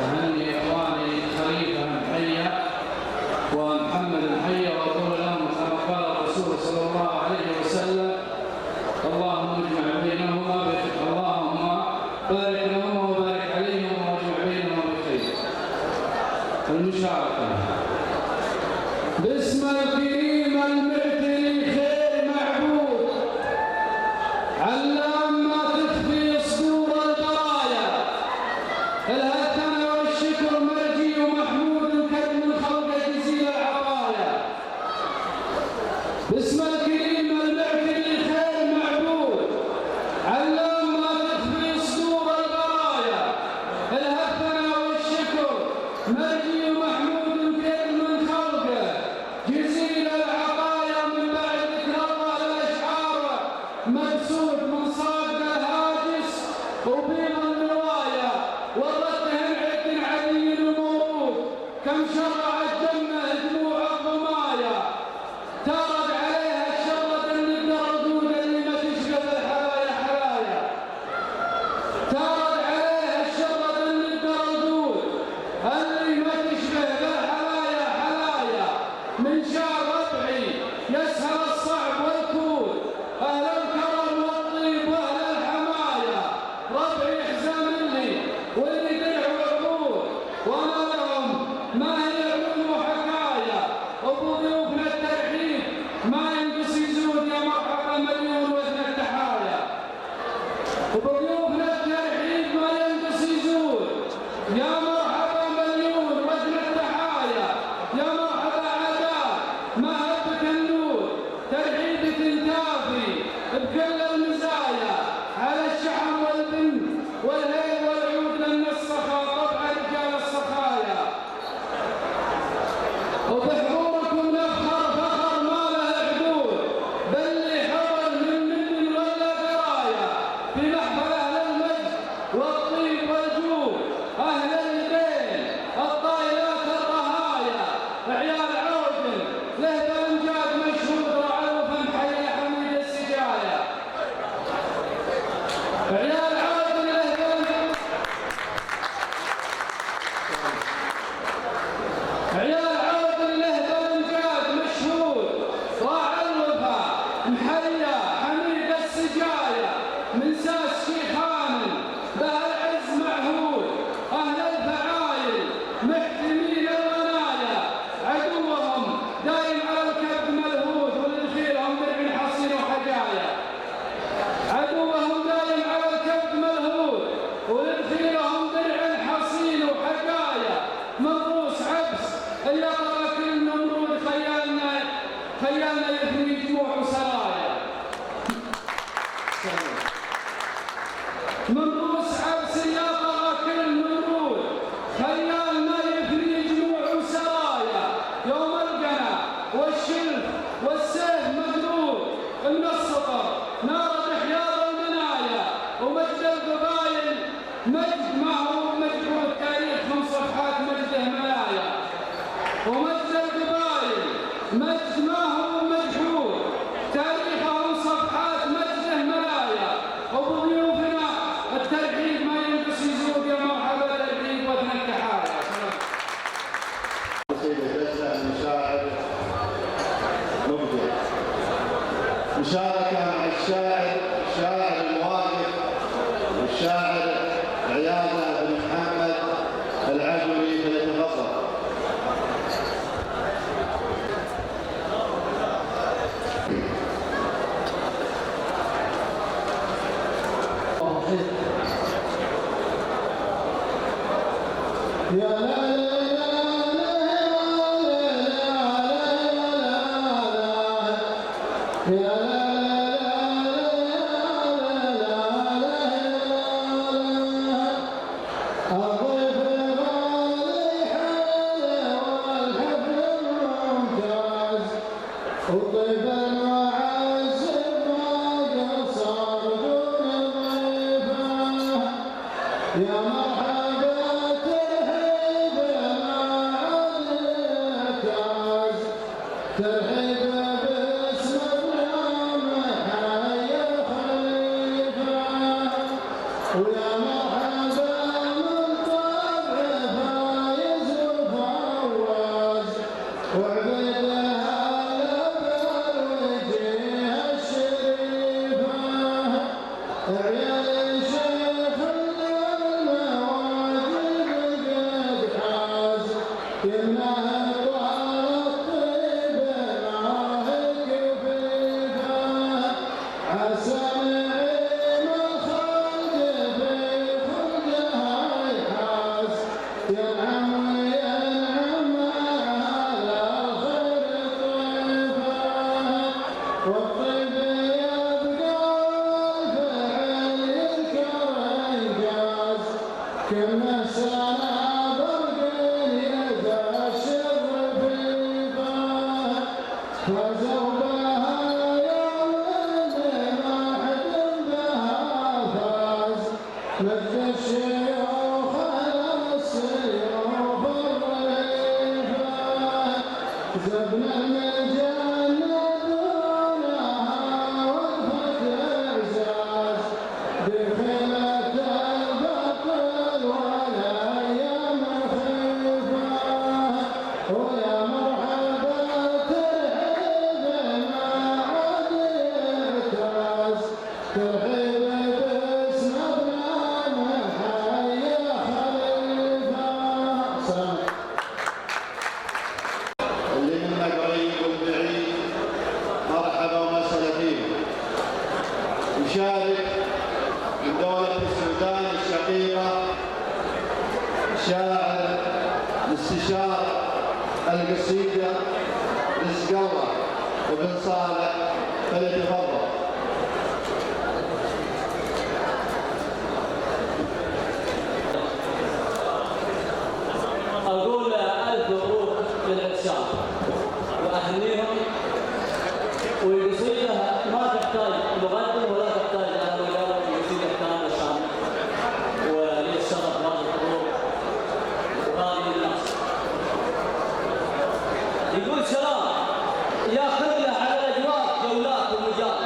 أهني إخواني خليفة الحية ومحمد الحية، وأقول لهم كما قال الرسول صلى الله عليه وسلم: اللهم اجمع بينهما اللهم بارك لهما وبارك عليهما واجمع بينهما بخير. المشاركة باسم الكريم المعتني خير معبود، علام ما تخفي صدور البرايا، الهتم والشكر مرجي ومحمود كرم الخلق جزيل العطايا. باسم الكريم المعتني خير معبود، علام ما تخفي صدور البرايا، الهتم والشكر مرجي ومحمود كرم الخلق جزيل العطايا. من بعد ذكر الله الاشعار مبسوط من صادق الهاجس وبيض النوايا، ورتهم عد عدي المورود كم شرعت دمه دموع الضمايا. هيا حميد السجايا من ساس شيخان به العز معهود أهل الفعايل محتمين المنايا عدوهم دايم على الكب ملهود وللخيرهم درع حصين وحجايا عدوهم دايم على الكب ملهود وللخيرهم درع حصين وحجايا منقوص عبس اللي طرى كل نمرود خيالنا يبني جموع وسرايا منقوص عبس اللي طرى كل نمرود خيالنا يبني جموع وسرايا يوم القنا والشلف والسيف مجرود من السطر نار حياض المنايا ومجد القبائل مجد ما هو مجهود تاريخ من صفحات مجده ملايا ومجد القبائل مجد ما هو مجهود تاريخه صفحات مجده ملايا وبضيوفنا الترحيب ما ينقص يزوق يا مرحبا ترحيب وثنى التحايا. شاعر مبدع مشاركة مع الشاعر المواقف والشاعر عياضة بن محمد العجمي فليتفضل. يشارك من دولة السودان الشقيقة شاعر الاستشار القصيدة رزق وبن صالح فليتفضل. أقول ألف مبروك للعرسان وأهنيهم، والقصيدة ما تحتاج مقدم ولا تحتاج أهل ولاده، القصيدة كاملة شاملة ولي الشرف هذا الحضور وهذه الناس. يقول سلام يا خلة على الأجواء جولات ومجال،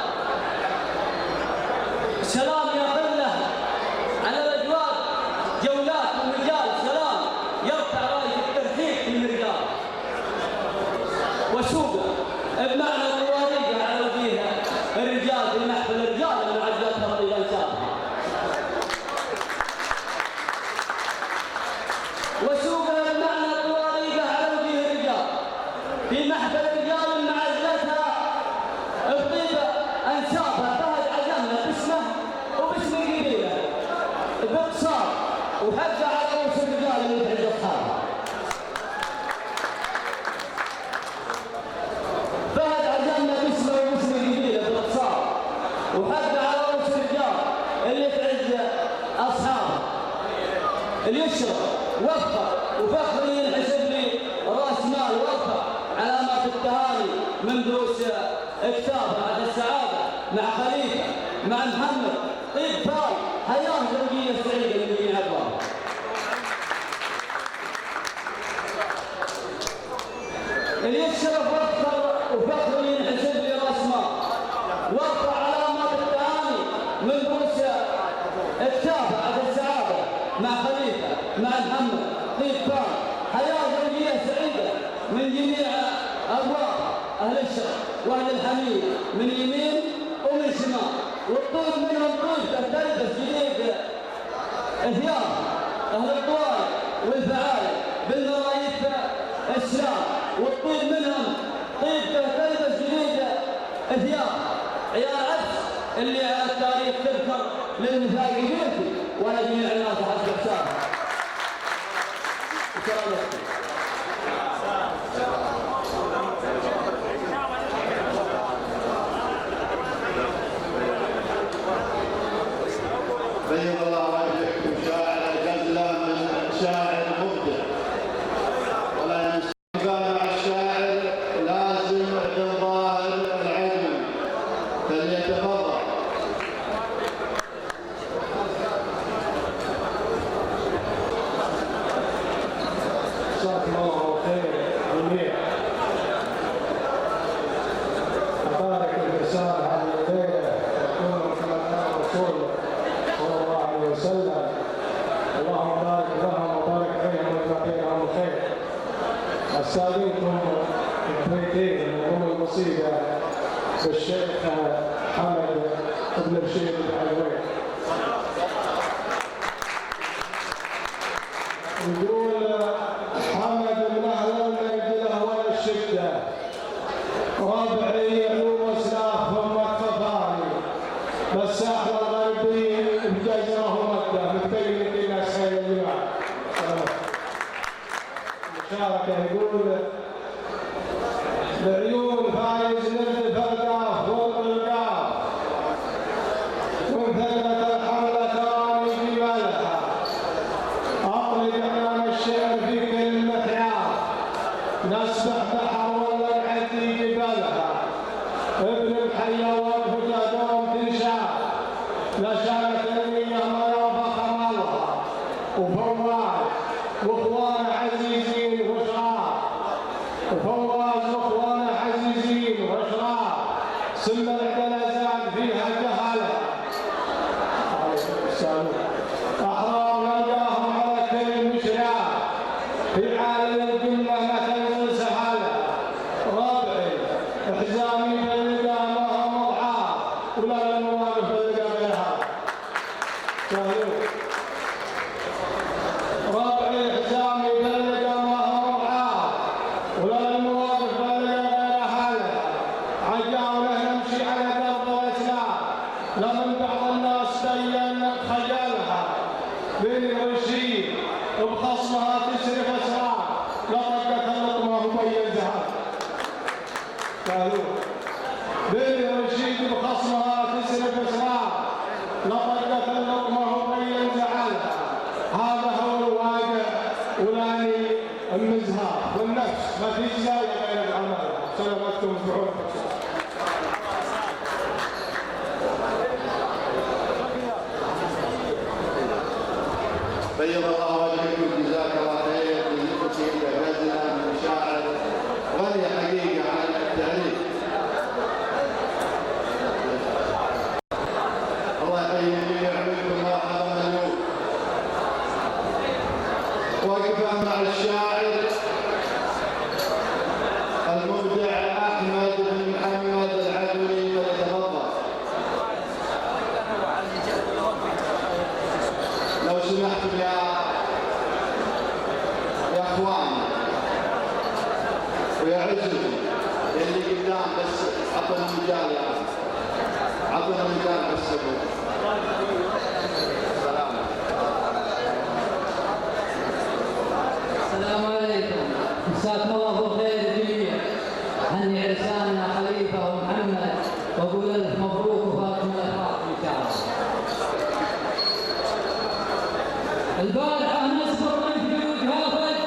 وحق على رؤوس الرجال اللي عند اصحابه. فهد عزمنا باسمه وباسم الجديده بالاقصار، وحق على رؤوس الرجال اللي تعز اصحابه. اللي يشرب وفر وفخر ينحسب لي راس مال وفر علامات التهاني من دروس كتاب بعد السعاده مع خليفه مع محمد طيب فاي حياه زوجيه سعيده من جميع ابواب. اللي يشرب وفخر ينحسب لي راس مال وفر علامات التهاني من دروس كتاب بعد السعاده مع خليفه مع محمد طيب فاي حياه زوجيه سعيده من جميع ابواب اهل الشرق واهل الحميد من يمين ومن شمال، والطيب منهم طيب تلبس جديد ثياب اهل الطوائف والفعالي بالمرايث الشام، والطيب منهم طيب تلبس جديد ثياب عيال عدس اللي على التاريخ تذكر للنساء جديدتي ولا جميع الناس حسب حسابها. بيض الله وجهكم شاعر غزله من شاعر مبدع، ولا ينسى مع الشاعر لازم بن ظاهر العلمي، فليتفضل. جزاكم الله خير جميع. أبارك الرسالة على الليلة تكون كما قال الرسول صلى الله عليه وسلم، اللهم بارك لهم وبارك فيهم وجزاهم الخير. أستاذنكم ببيتين من القصيدة بالشيخ حمد بن رشيد العلوي. يقول حمد بن أهل المنزلة والشدة ربعي علوم اسلاف ثم اكتفاني بس احلى غربي بجزره مده متبين الناس خير الجماعه. مشاركه يقول بعيون فايز نرد فرقاف فوق القاف وانثقلت الحمله تراني في ملحه اطلق عنان الشعر في كلمه عاف نسبح بحر ولا نعدي جبالها ابن الحيه والفتى دوم تنشاف نشانت النيه ما يوفق مالها وفواز واخوان عزيزين واشراف وفواز واخوان عزيزين واشراف سم العدلزان فيها جهله احرام نلقاهم على كل مشراف في عالم الجمله ما تنزل سهاله ربعي حزامي بلقى ما مضحى ولا المواقف بلقى غيرها ربعي حزامي بلقى ما مضحى ولا المواقف بلقى غيرها عجاوله نمشي على درب الاسلام لمن بعض الناس بين خجلها بني رشيد وبخصمها تشرف اسرار لطقت اللطمه وبين زهر قالوا بني رشيد بخصمها تشرف اسرار لطقت اللطمه وبين زعلها. هذا هو الواقع ولاني المزهار والنفس ما في زاويه غير العمل. سلامتكم بعونكم. بيض الله وجهكم جزاك الله خير. بقصيده غزله من شاعر غني حقيقه عن التاريخ. الله يحيي جميع منكم مرحبا اليوم. وقفه مع الشاعر المبدع احمد بن محمد العدوي فليتفضل. لو سمحتم يا مساكم الله بالخير جميعا. هني عرساننا خليفه ومحمد واقول لك مبروك وفاتكم الافراح ان شاء الله. البارحه نسبر من جود هافت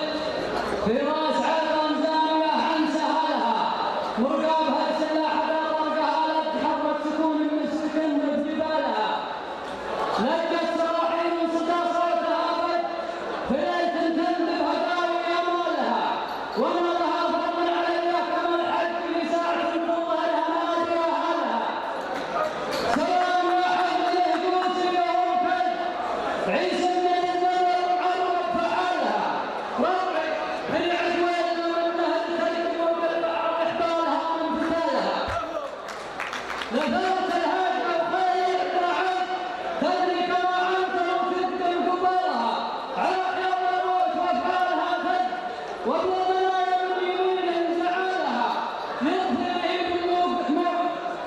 في راس عظم زاويه عن سهلها مرقابها السلاح طرقها لا تحرك سكون المسكن بجبالها لقت سراحيل وصدى صوت هافت في ليل تندب هداوي امالها وما لها فضل عليها كما الحج في ساعه تظهرها نادي اهلها. سلام يا حمد الهجوسي ووفد عيسى بن الزبر عرب فعلها ربعي هي عدوان وانها تكلم وبالبعض احبالها من مثالها. لفات الهجمه وخير بعد تدري كما انت وتقدم قبالها على حيض الموت وافعالها فد وابن المنايا من يمين انزعالها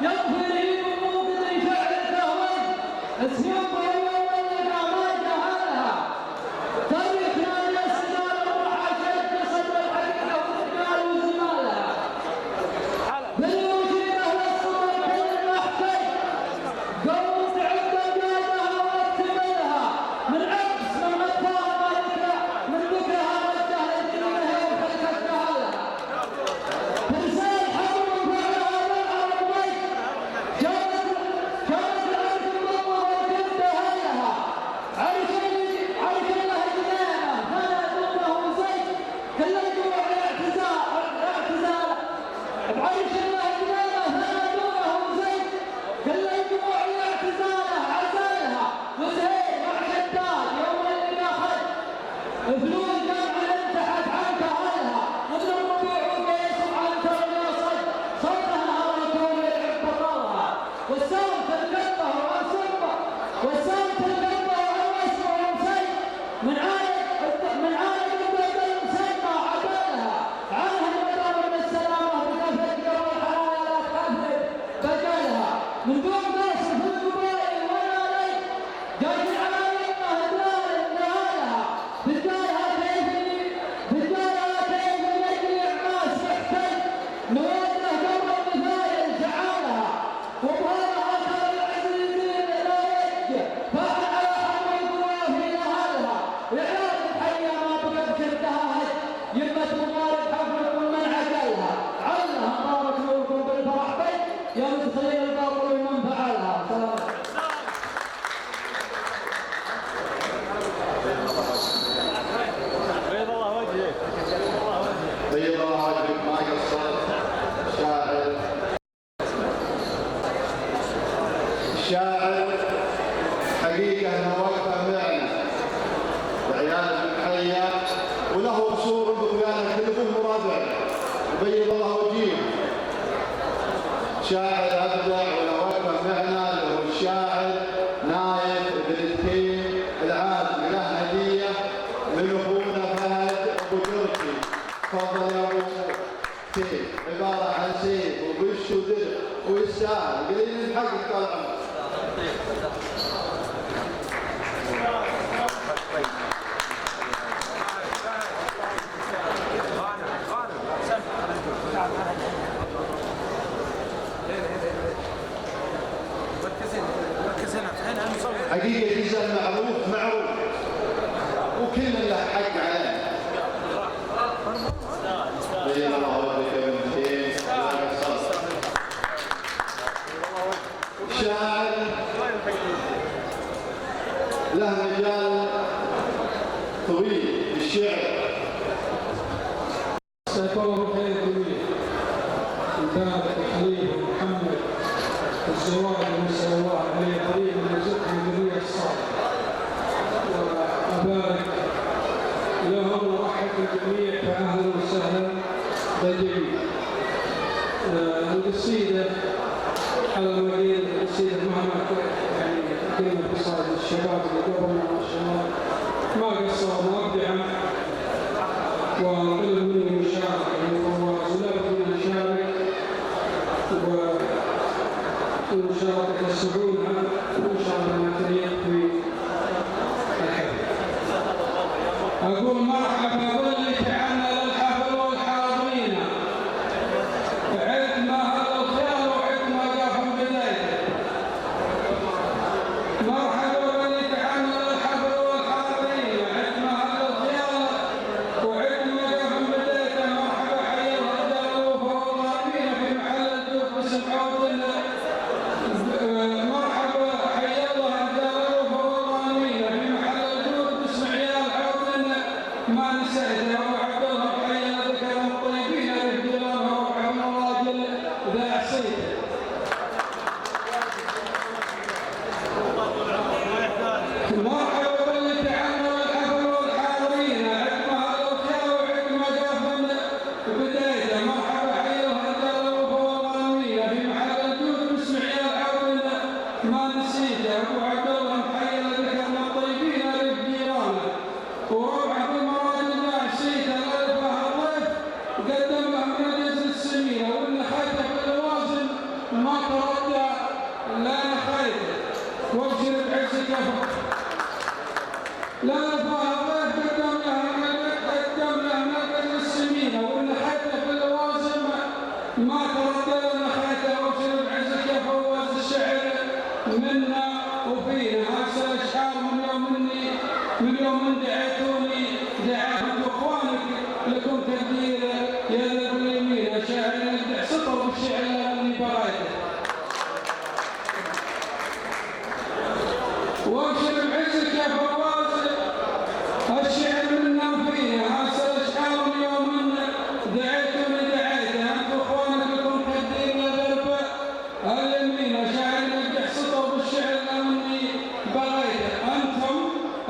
يغفر لي بالموقد شعر التهويد اسيوب ويوم اللقاء ما جهلها. تاريخنا للسجال الروح شد صدر الحقيقه والرجال وزمالها بالوجيبه والصور كل المحكي قوم تعد امجادها واكتملها من عكس من غدار مالكها من بكرها والجهل دينها وخلقتها لها. ترسال حمر وفعلها بالعرب بيت كانت الارض مضمه وكبدها لها عرش الله جنانه فلا ضمه زيت كل الجوع الاعتزال بعرش الله جنانه فلا ضمه زيت كل الجوع الاعتزاله عزالها وزهير مع شداد يوم اللي اخذ فلوس جمع انتحت عنك اهلها ابن الربيع وقيس وعنتر الاسد صوتها هركون يلعب بطلها والسامت القبه وانسبه والسامت القبه وانسبه ومسيد من عالم البلد المسمى عبالها عنها المدار من السلامه بكفه قبل الحرايا لا تكفر بجلها من دون قصر في القبائل ولا لي جاي على يمه هدلال نهالها بدالها كيف يجري عماس يحتل نواده قبل المثايل جعلها وبهذا اثر العزيزين لا يجي فاعل على حرب القوافي لهالها وعيال الحيه ما بقت كردهاج يمت مقارب حفلكم من عقلها علها بارك نوركم بالفرح بيت يا مدخلين الباطل ومن فعلها. سلام. بيض الله وجهك ما قصرت. شاعر حقيقة انه وقفه معنا بعيال الحية وله قصور بطغيانه كلهم مرابع وبيض الله وجهه. شاعر ابدع وله وقفه معنا اللي هو الشاعر نايف بن التيم العازم له هديه من اخونا فهد ابو تركي. تفضل يا ابو تيم عباره عن سيف وبش ودرع ويستاهل قليل الحق طال عمرك. حقيقة جزء معروف وكل له حق عليه. بين الله وبك بنتين شاعر له مجال طويل بالشعر. مساكم الله بالخير جميعا. انتهى التحليل ومحمد الزواج ونسال الله عليه قريب من رزقه الذريه الصالحه وابارك لهم ورحمه الجميع فاهلا وسهلا بالجميع. القصيده على مدينه القصيده مهما يعني كلمه قصائد الشباب اللي قبلنا ما شاء الله ما قصروا مبدعا وكل منهم يشارك يعني فواز لابد من يشارك ومشاركة السعودة وإن شاء الله ما تليق في الحفل. أقول مرحبا باللي تعنا للحفل والحفل ما نسيته أبو عبد الله محيي ذكر من الطيبين ألف جيرانه وربعه بالمراد الله نسيته ألف الضيف قدم له من الجزر السمينة وإن خيته باللوازم ما تردى لا خيته وابشر بعزك لا نفاه الضيف قدم له من الجزر السمينة وإن خيته باللوازم ما تردى لنا خيته وابشر بعزك يا فواز الشعر منا وفينا هسه الاشعار من يوم دعيتوني دعاهم اخوانك لكم تقدير يا ذا اليمين شاعر يبدع سطر بالشعر اللي برايته وابشر بعزك يا فواز الشعر منا وفينا هسه الاشعار من يوم دعيتوني دعيته انتم اخوانك لكم تقدير يا ذا اليمين شاعر يبدع سطر بالشعر اللي برايته انتم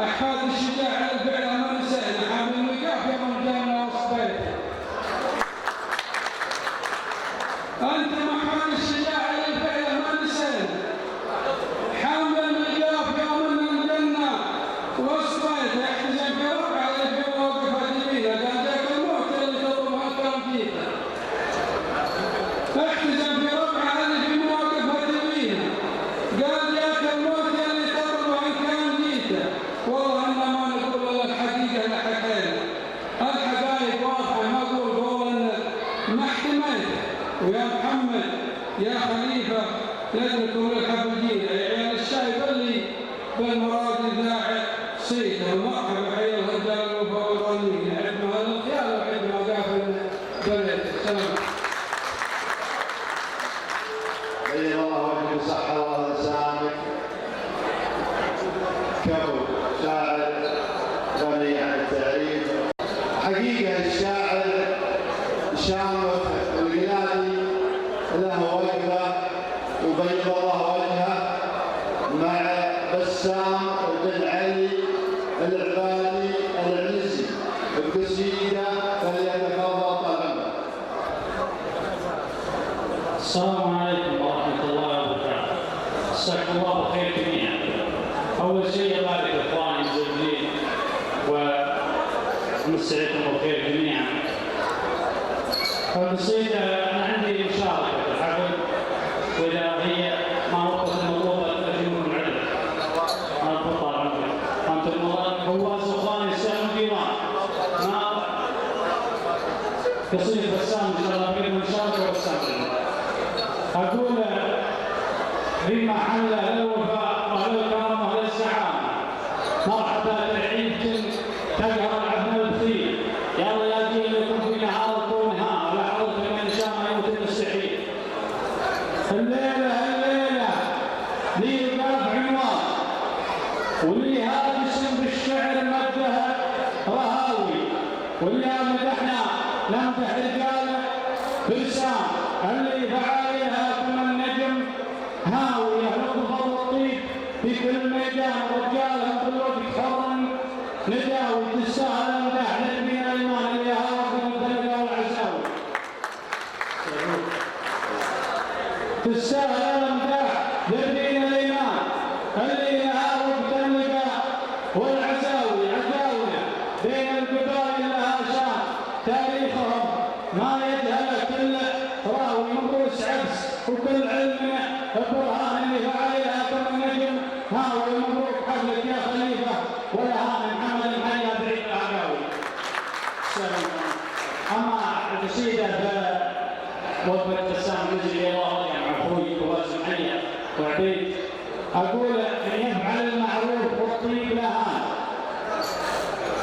أحفاد الشجاع الفعل ما نسأل حامل الوقاف يا رجالنا وصبيته أنتم أحفاد الشجاع الفعل ما نسأل حامل الوقاف يوم من الجنة وصبيته احتزم في ربع اللي في موقفة جميلة قال ذاك الموت اللي تضربها كرمتيته احتزم في ربع اللي في موقفة جميلة قال ذاك الموت اللي تضربها كرمتيته والله إننا ما نقول إلا الحقيقة اللي حكينا الحقائق واضحة ما أقول قولا ما احتملت ويا محمد يا خليفة لأنكم الحفلين يا عيال الشايب اللي بالمراد الداعي سيده ومرحبا حيا الرجال والفوضانيين عندنا هذا الخيال وعندنا قافل بلد سلام بين الله وجهك صحة الله لسانك كبر شاعر غني عن التعريف حقيقة الشاعر شامخ الغنادي له وقفة وبيض الله وجهه مع بسام بن علي العبادي العنزي القصيدة فليتفضل طلبا. السلام عليكم ورحمة الله وبركاته. جزاكم الله بالخير جميعا. أول شيء أبارك إخواني المسجلين وأمسي عليكم بالخير جميعا. القصيدة أنا عندي مشاركة في الحفل وإذا هي ما وقفت المطلوبة تجيبون العدد. أنا بطلع عنكم. أنتم فواز وإخواني يستاهلون ديوان. ما قصيدة بسام إن شاء الله بينهم مشاركة وبسام. أقول بما حل للوفاء وأهل الكرم وأهل السعادة مرحبا بالعيد تقهر العبد البخيل يلا يا جيل لكم في نهار طولها ولا حرص من شاء ما يموت المستحيل. الليلة لي باب عنوان ولي هذا اسم بالشعر مده رهاوي واللي مدحنا نمدح رجاله بلسان اللي فعاليها كما النجم هاوي يخلق فضل الطيب في كل ميدان رجالهم في الوقت حرا نداوي تستاهل امداح للبين الايمان اللي هاوي في الدرجه والعزاوي تستاهل امداح للبين الايمان اللي هاوي في الدرجه والعزاوي عزاونا بين القبائل لها شان تاريخهم ما يجهل كل راوي من رؤوس عبس وكل علمنا البرهان اللي فعليها كما النجم هاوي مبروك حفلك يا خليفه ولها محمد الحيا بعيد العقاوي. اما القصيده بوقفه بسام المجري الله مع اخوي فواز الحيا وعبيد اقول ان يفعل المعروف والطيب لهان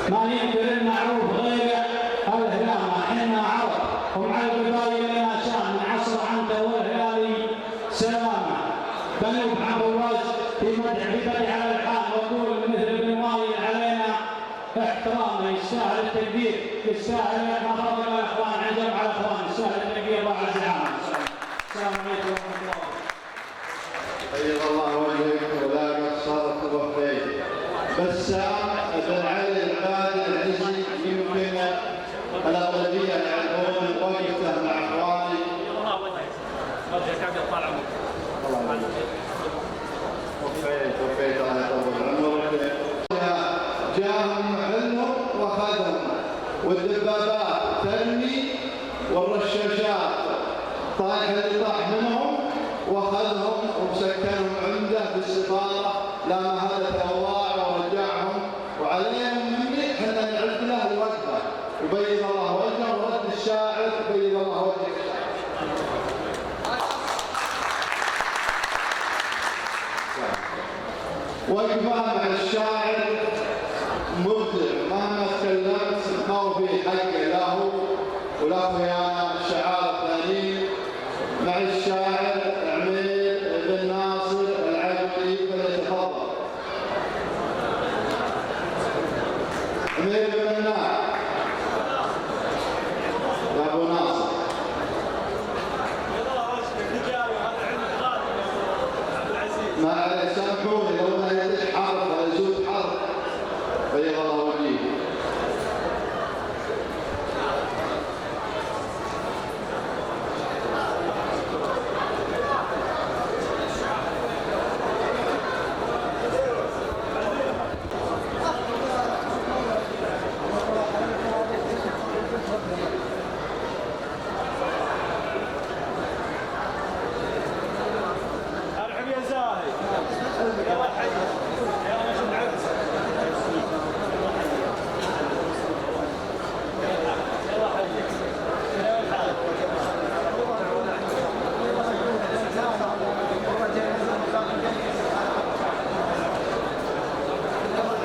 ما ينكر المعروف غير الهلامه احنا عرب ومع القبائل لنا شان من عصر عنده والهلالي سلامه بنو عن فواز في بدء على الحال واقول مثل ابن والي علينا احترامه يستاهل التقدير يستاهل ما فضل الاخوان عجب على الاخوان يستاهل التقدير الله عز وجل. السلام عليكم ورحمه الله. بيض الله وجهك ولا قصرت وفيت. بسام بن علي العبادي العنزي يمكن الأغلبية يعرفون وقفته مع إخواني وقفة مع الشاعر مبدع، مهما تكلمت ما هو في حق له ولا خيانة. الشعار الثاني مع الشاعر عمير بن ناصر العقلي، فليتفضل. عمير بن ناصر يا ابو ناصر. ما عليه، سامحوني لو ما يدش حرف ولا يزود حرف، بيض الله وجهه.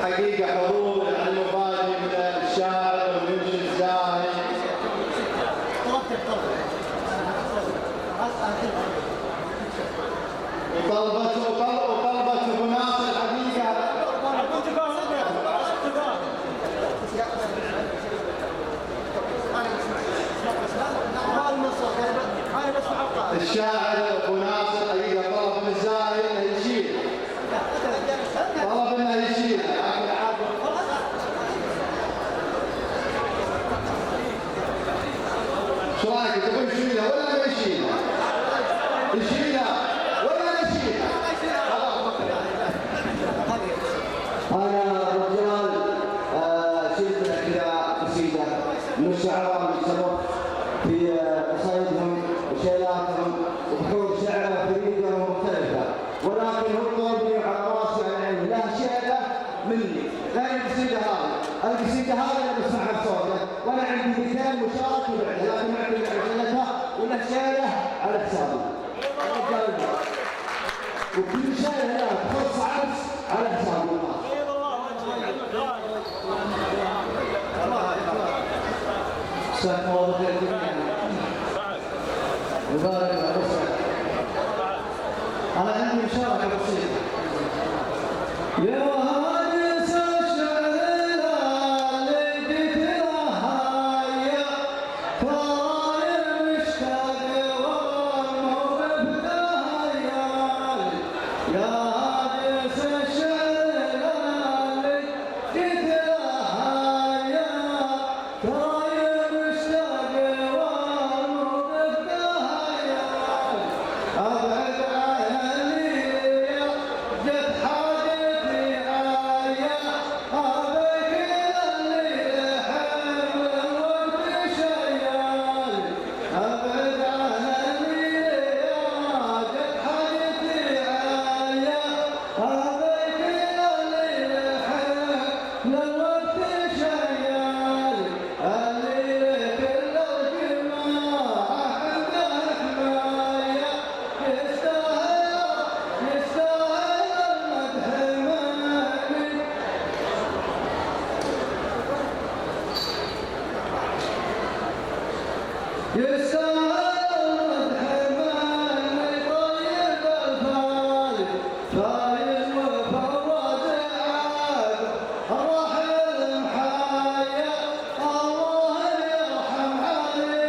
حقيقة حضور المبادئ من الشاعر ويمشي الزاهي. وطلبت ابو ناصر حقيقة. الشاعر ابو ناصر حقيقة طلب من الزاهي انه يشيل، طلب انه يشيل. شو رايك؟ تبون يشيلها ولا ما يشيلها؟ يشيلها ولا نشيلها؟ أنا رجال شلت كذا قصيدة من الشعراء اللي سبق في قصايدهم وشيلاتهم وبحور شعر فريدة ومختلفة، ولكن هو قلبي على راسي على عيني له شيلة مني غير القصيدة هذه. القصيدة هذه أنا بسمعها بصوته وأنا عندي 200 مشارك وبعد، لكن ما عندي عجلتها وله شيلة على حسابي. وكل شيء هنا تخص عكس على حسابي. استغفر الله العظيم. مبارك الله. أنا عندي مشاركة بسيطة. يا هاجس الشعر اللي جيت لهايا طاير مشتاق والموقف دايا. يا هاجس الشعر اللي جيت لهايا طاير مشتاق والموقف دايا. أبعد عني جت حاجتي آية أبيك اللي حمل الوقت شيال. أبعد عني جت حاجتي آية أبيك اللي حمل الوقت شيال. اللي كل الجماعة عنده حماية يستاهل المدح مني. يستاهل المدح مني. طيب الفال فايز وفواز عاد الراحل محايا. الله يرحم علي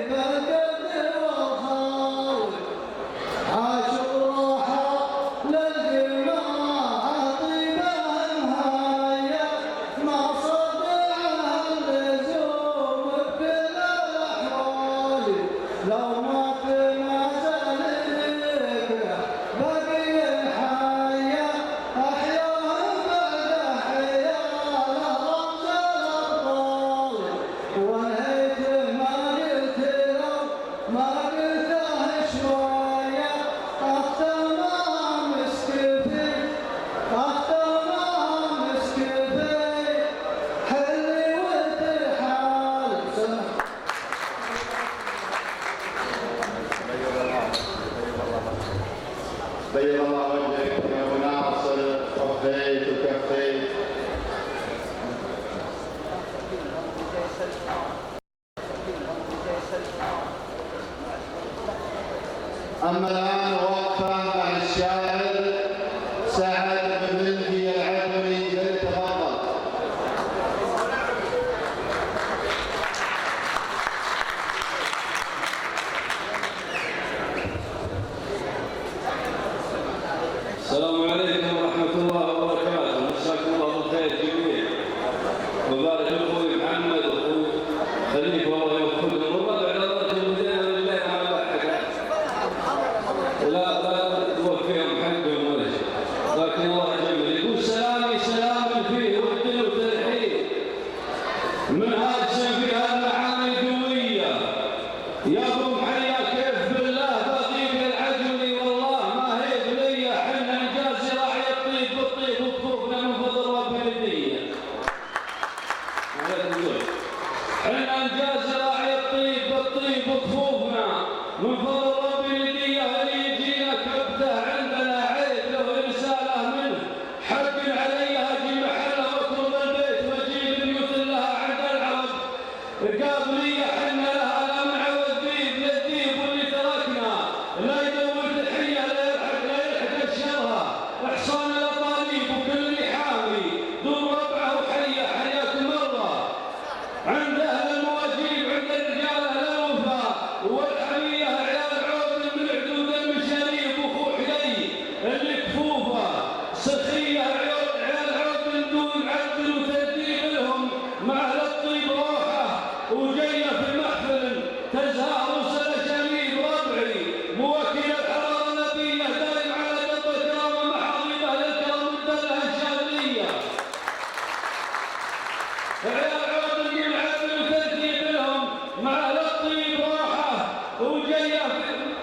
بالقد والخال. عاش وراحة للجماعة طيبة النهاية. ما صدعها اللزوم بكل الأحوال. لو ما تنازل الذكرى باقي الحياة. جزاكم الله جميل. يقول سلامي سلام فيه ود وترحيب من هاجم في هالمعاني قوية يا ابو محيا كيف بالله بغيب العجل والله ما هي بلية حنا نجازي راعي الطيب بالطيب وكفوفنا من فضل ربي الهدية. حنا نجازي راعي الطيب بالطيب وكفوفنا من فضل ربي الهدية. اللي يجينا كبده عندنا عيب له رسالة منه حق علي اجي محله واطلب البيت واجيب بيوت لها عند العرب قابلية حنا لها لا نعوض ذيب للذيب واللي تركنا لا يدور تحية لا يلحق الشرها احصان الاطاليب وكل اللي حامي دور ربعه وحية حياكم الله عند اهل المواجيب عند الرجال اهل الوفاء والحمية عيال عود من حدود المشاريب وخو حلي اللي كفوفه سخية عيال عود من دون عدل وترتيب لهم مع اهل الطيب روحه وجايه في المحفل تزهر وسنة شميل ربعي موكل الحرارة النبية دايم على قلب الكرام محاضيب اهل الكرم والدلة الشاذلية. عيال عود من عدل وترتيب لهم مع اهل الطيب روحه وجايه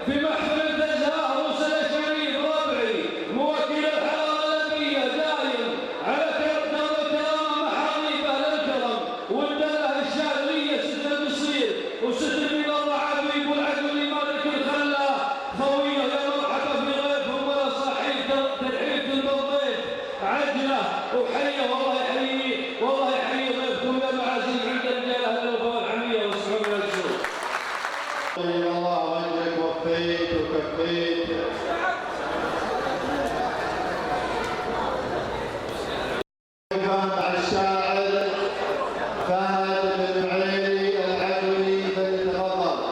في محفل تزهر وسنة شميل ربعي موكل الحرارة النبية دايم على قلب الكرام محاضيب اهل الكرم والدلة الشاذلية. ستر بصير وستر من الله عبيب والعدل مالك الخلا خويه يا مرحبا في ضيفهم ولا صحيح ترحيب بالضيف عجله وحيه والله يحيي والله يحيي ضيفكم يا معازيم عند الرجال اهل الوفاء والحميه والسعود والجود. طيب الله وجهك وفيت وكفيت. مع الشاعر فهد بن عيني العدوي فليتفضل.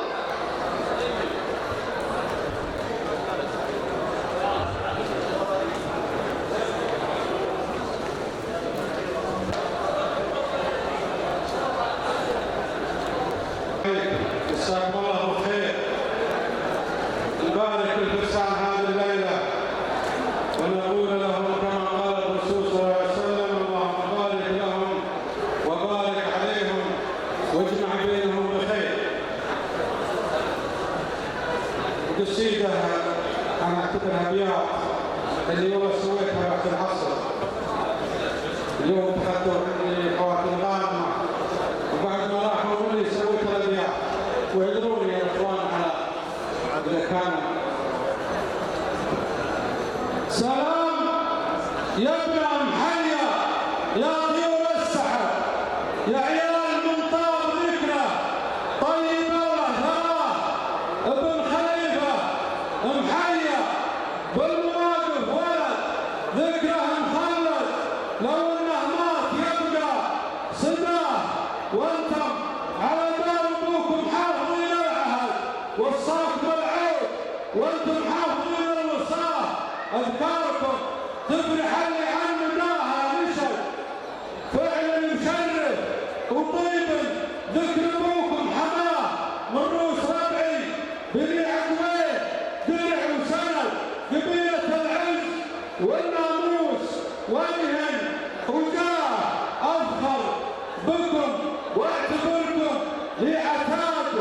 جزاكم الله خير. نبارك الفرسان هذه الليله ونقول لهم كما قال الرسول صلى الله عليه وسلم اللهم بارك لهم وبارك عليهم واجمع بينهم بخير. قصيده انا اعتبرها ابيات اللي والله سويتها بعد العصر. اليوم تخذوا عندي خواتم غانمه وبعد ما راحوا مني سويت الابيات ويدروني يا اخوان على اذا كان سلام يا ابن محيا يا طيور السحر يا عيال من طاب ذكره طيب الله ثراه ابن خليفه محيا بالمواقف ولد ذكره مخلد لو انه مات يبقى صداه وانتم على دار ابوكم حافظين العهد وصاكم العود وانتم حافظين الوصاه اذكاركم تفرح اللي عن داها نشد فعلا مشرف وطيب ذكر ابوكم حماه من روس ربعي بني عقبيه درع وسند قبيله العز والناموس وجها وجاه افخر بكم واعتبركم لي عتاد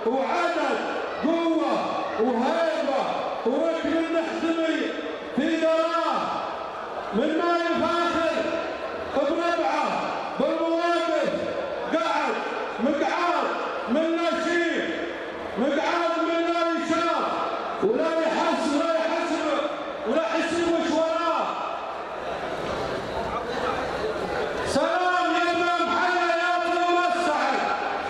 وعدد قوه وهيبه وركن المحزمي في دراه من ما يفاخر بربعه بالمواقف قعد مقعاد من لا شيء مقعاد من لا يشاف ولا يحس ولا يحسب ولا يحسب وش وراه. سلام يا ابن محيا يا طيور السحر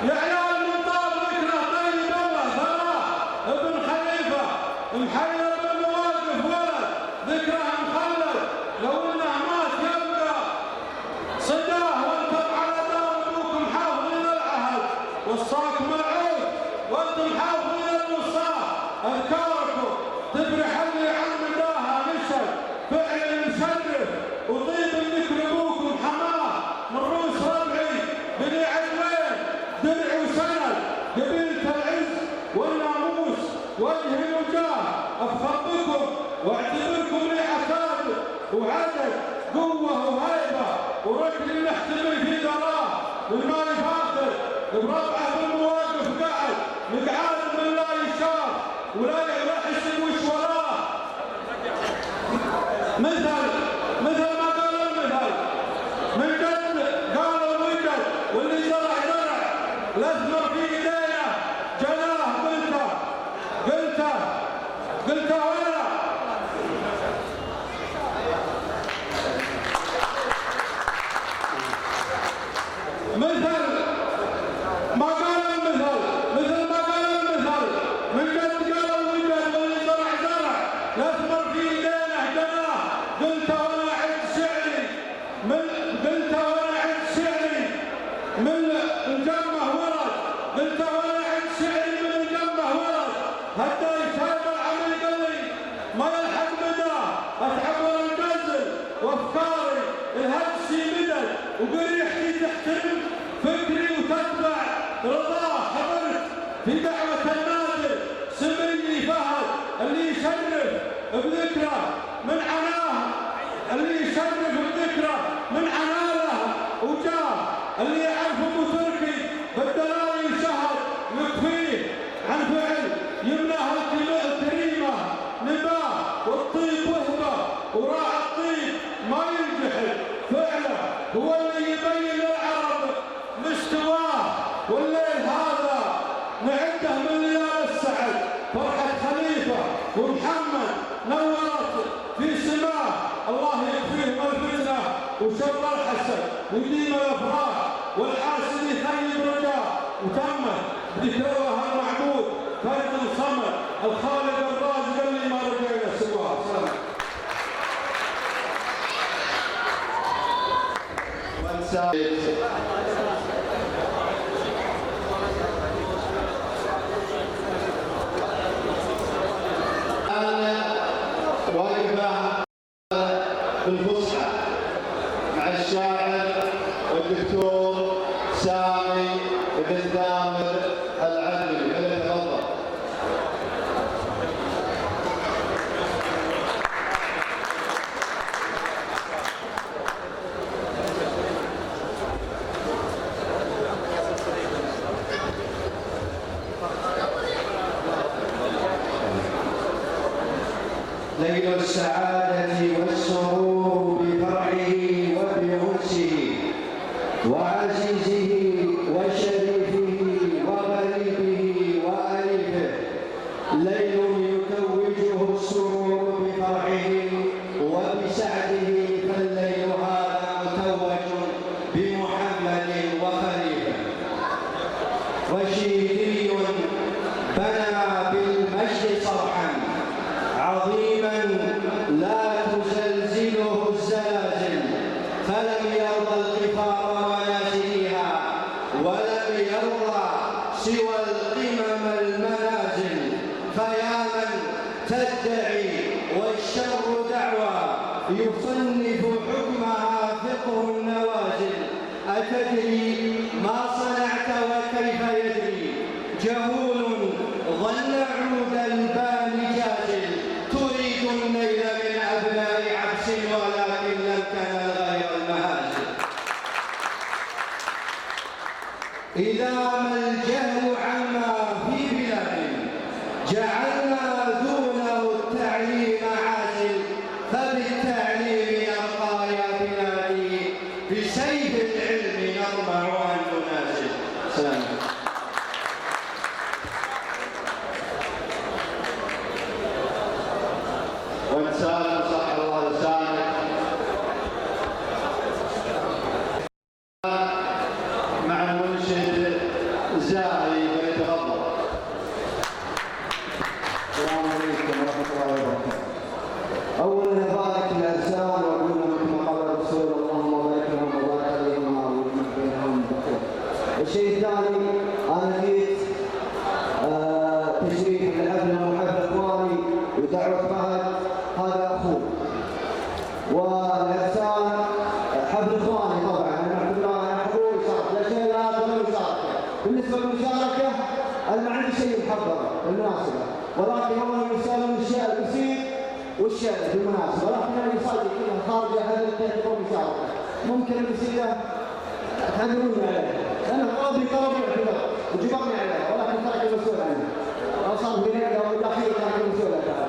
يا عيال من طاب ذكره طيب الله ثراه ابن خليفه محيا بالمواقف ولد ذكره مخلد لو انه مات يبقى صداه وانتم على دار ابوكم حافظين العهد وعدد قوة وهيبة ورجل نحتمي في ذراه والما يفاخر بربعه بالمواقف قاعد مقعاد من لا يشاف ولا يحسب وش وراه. مثل ما قال المثل من قد قالوا وجد واللي زرع الاثمر في ايدينا جناه قلته ولا مثل ما قال المثل من قد قالوا وجد واللي زرع الاثمر في ايدينا جناه قلته وانا عند شعري من الجمه ورد قلته وانا عند شعري من الجمه ورد حتى يشهد العمل قلي ما يلحق مداه اتعب والنزل وافكاري الهمسي مدد وقريحتي تحترم فكري وتتبع رضاه حضرت في دعوه النادر سميني فهد اللي يشرف بذكره من عناه وجاه اللي يعرف ابو تركي بالدلاوي شهد يكفيه عن فعل يمناه الكريمه نباه والطيب وهبه وراعى الطيب ما ينجحد فعله هو اللي يبين للعرب مستواه والليل هذا نعده من ليالي السعد فرحه خليفه ومحمد نورت في سماه الله يكفيهم الفتنه وشر الحسد ويديم الافراح والحاسد يخيب رجاه وتمت ذكره المعبود فرد صمد الخالق الرازق اللي ما رجعنا سواه. وقفه بالفصحى مع الشاعر الدكتور سامي بن ثامر العدلي. فليتفضل. ليل السعادة والسرور بفرحه وبأنسه وعزيزه وشريفه وغريبه وأليفه. ليل يتوجه السرور بفرحه وبسعده فالليل هذا متوج بمحمد وخليفه. وشيدي بنى بالمجد صرحا عظيما لا تزلزله الزلازل فلم يرضى القفار ونازليها ولم يرضى سوى القمم المنازل. فيا من تدعي والشر دعوى يصنف حكمها فقه النوازل. أتدري ما صنعت وكيف يدري جهول ظن عود البال جازل. تريد النيل من أبناء عبس ولكن لم تنل غير المهازل. إذا ما الجهل عما في بلاد جعلنا دونه التعليم عازل فبالتعليم نرقى يا بلادي بسيف العلم نرمع أن ننازل. سلام. وانسان صح الله لسانك. مع المنشد زاهي فليتفضل. السلام عليكم ورحمة الله وبركاته. أولا بارك الأرسال وأقول لكم قال رسول اللهم بارك لهم وبارك عليهم وأعوذ بينهم بخير. الشيء الثاني أنا جيت تشريف الحفل وحفل إخواني ودعوة فهد هذا أخوه. والإحسان حفل إخواني طبعا أنا أعتبرها أنا أخوي صار لا شيء لا مشاركة. بالنسبة للمشاركة أنا ما عندي شيء محضر بالمناسبة ولكن والله المسألة من الأشياء البسيط والشعر بالمناسبة، ولكن أنا يصادق كلها خارجة هذا تعتبر مشاركة. ممكن الوسيلة تحذروني عليها، لأن قاضي طلب الاعتذار وجبرني عليها، ولكن ترك المسؤول عنها. لو صار بناء أو الأخير ترك المسؤول عنها.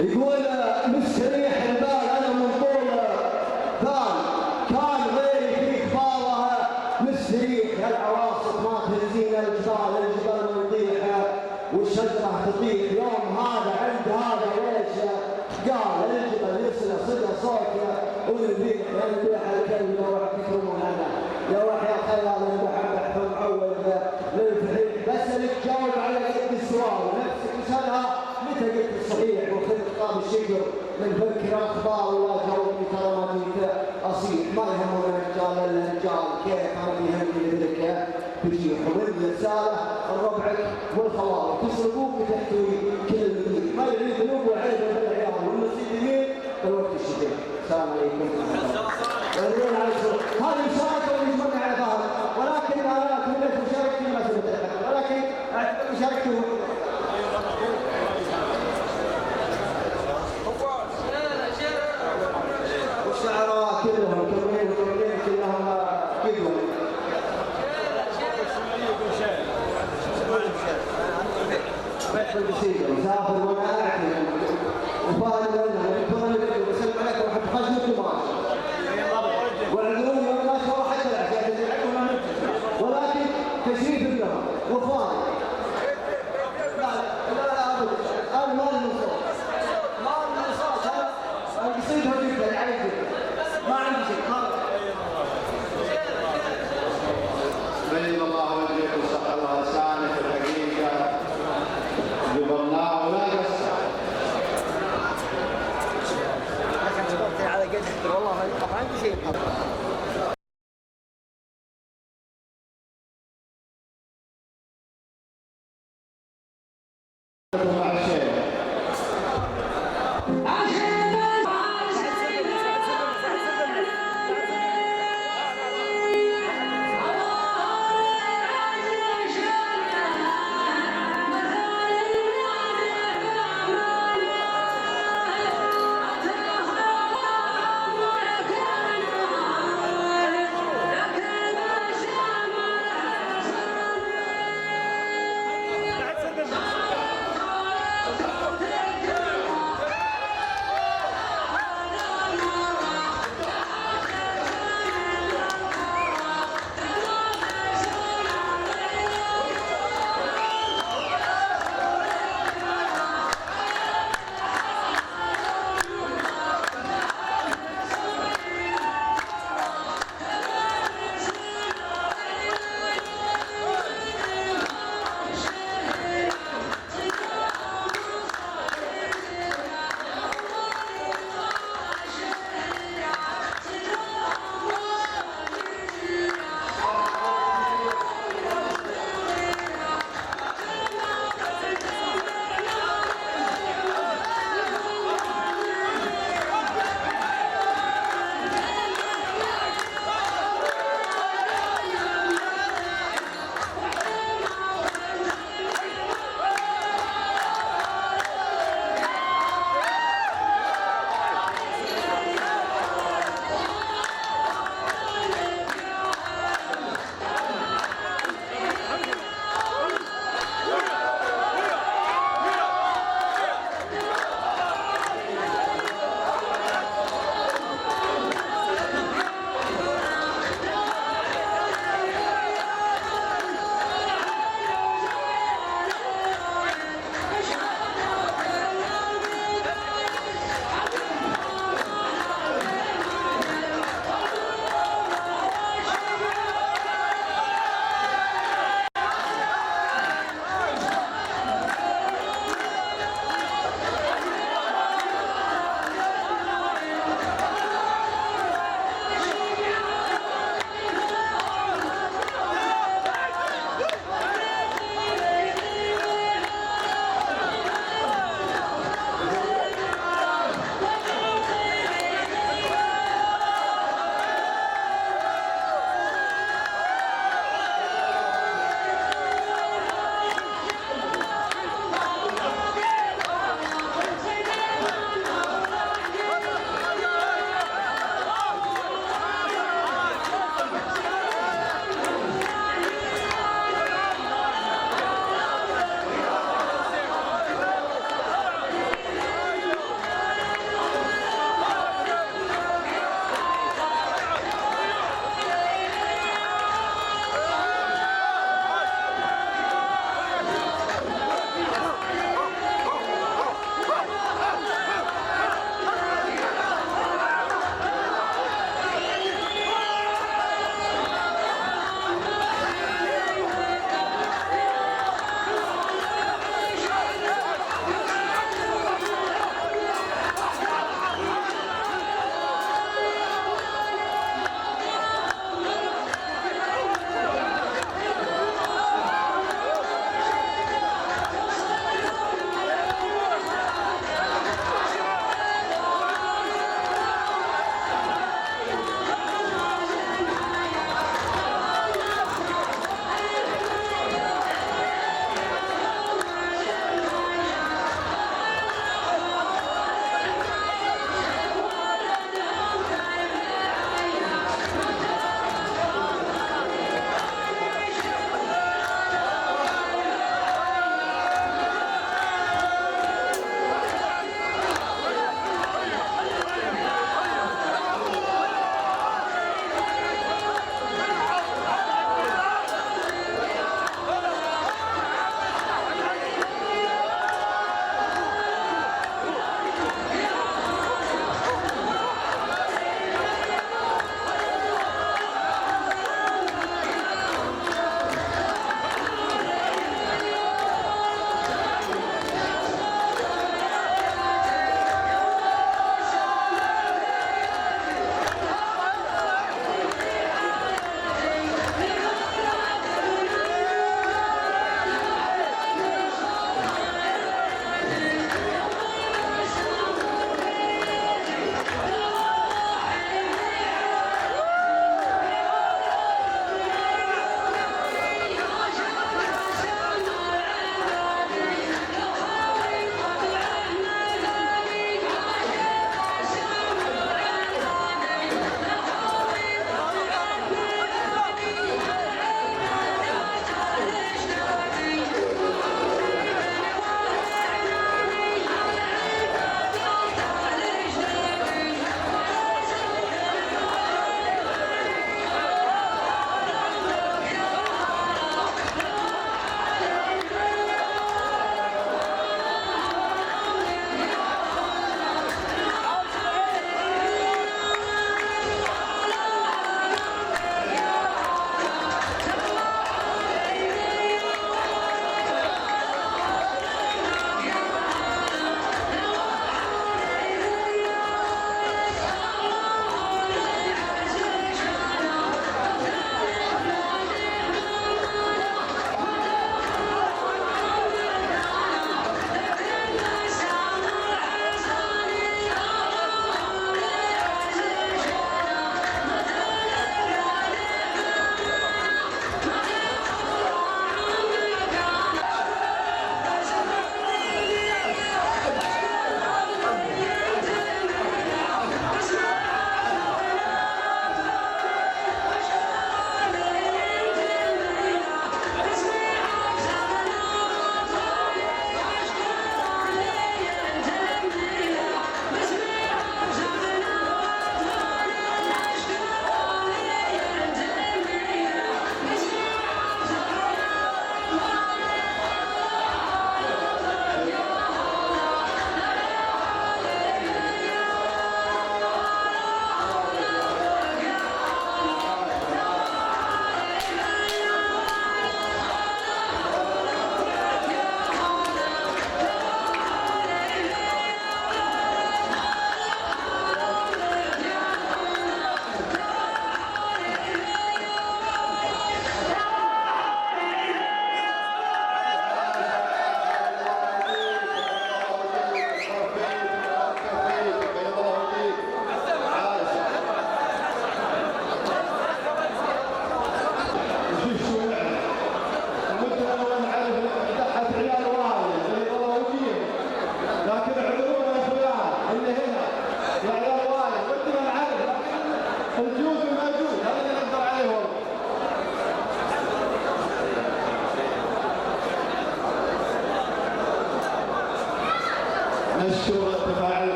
يقول مستريح البال أنا من طول بال كان غيري في كبارها مستريح العواصف ما تهزين الجبال مطيحة والشجرة تطيح. يوم هذا عند هذا ليش قال الجبل يصل صدى صوته والريح ينبح الكلب لو تكرمون هذا يا وحي خيال المحبح معود للفحيح. بسألك جاوب على قد السؤال ونفسك اسألها متى قلت الصحيح وخذ خطاب الشكر من فكر اخبار ولا جاوبني ترى ما جيت اصيح. ما يهمنا الرجال الا الرجال كيف انا يهمني لك تجيح ومن رساله ربعك والخوارج تسرقوك بتحتوي كل المدينه ما يريد ذنوب وعيب بالعيال والنصيب يمين الوقت الشتاء. السلام عليكم ورحمه الله. هذه مشاركه ويجمعنا على ظهر، ولكن انا تمنيت مشاركتي ما سمعت ولكن اعتبر مشاركتي والشعراء كلهم كلهم كلهم مسافر وانا اعتذر وفاهم انا وسلم عليكم وحب خشمكم واعذروني ما شاء الله حتى العشاء ولكن تشريف لهم وفاهم. لا ابدا انا ما لي صوت انا قصيدها جدا عليك ما عندي شيء. بين الله وجهك وصح الله لسانك الحقيقه جبرناه ولا قصر. على قد والله ما عندي شيء. مع الشيخ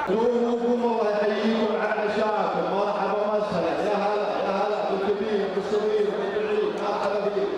قوموا قوموا الله يحييكم على عشاكم. مرحبا مسهلا، يا هلا يا هلا بالكبير بالصغير بالبعيد، مرحبا بيك.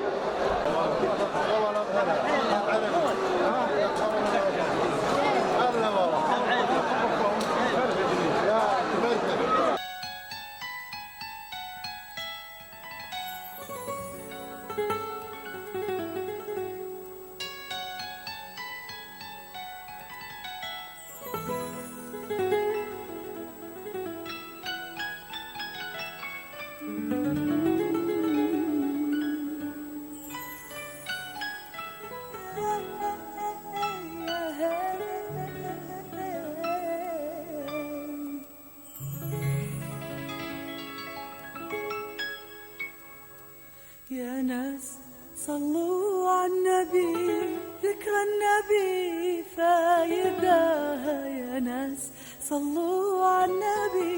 يا ناس صلوا على النبي، ذكر النبي فايدة. يا ناس صلوا على النبي،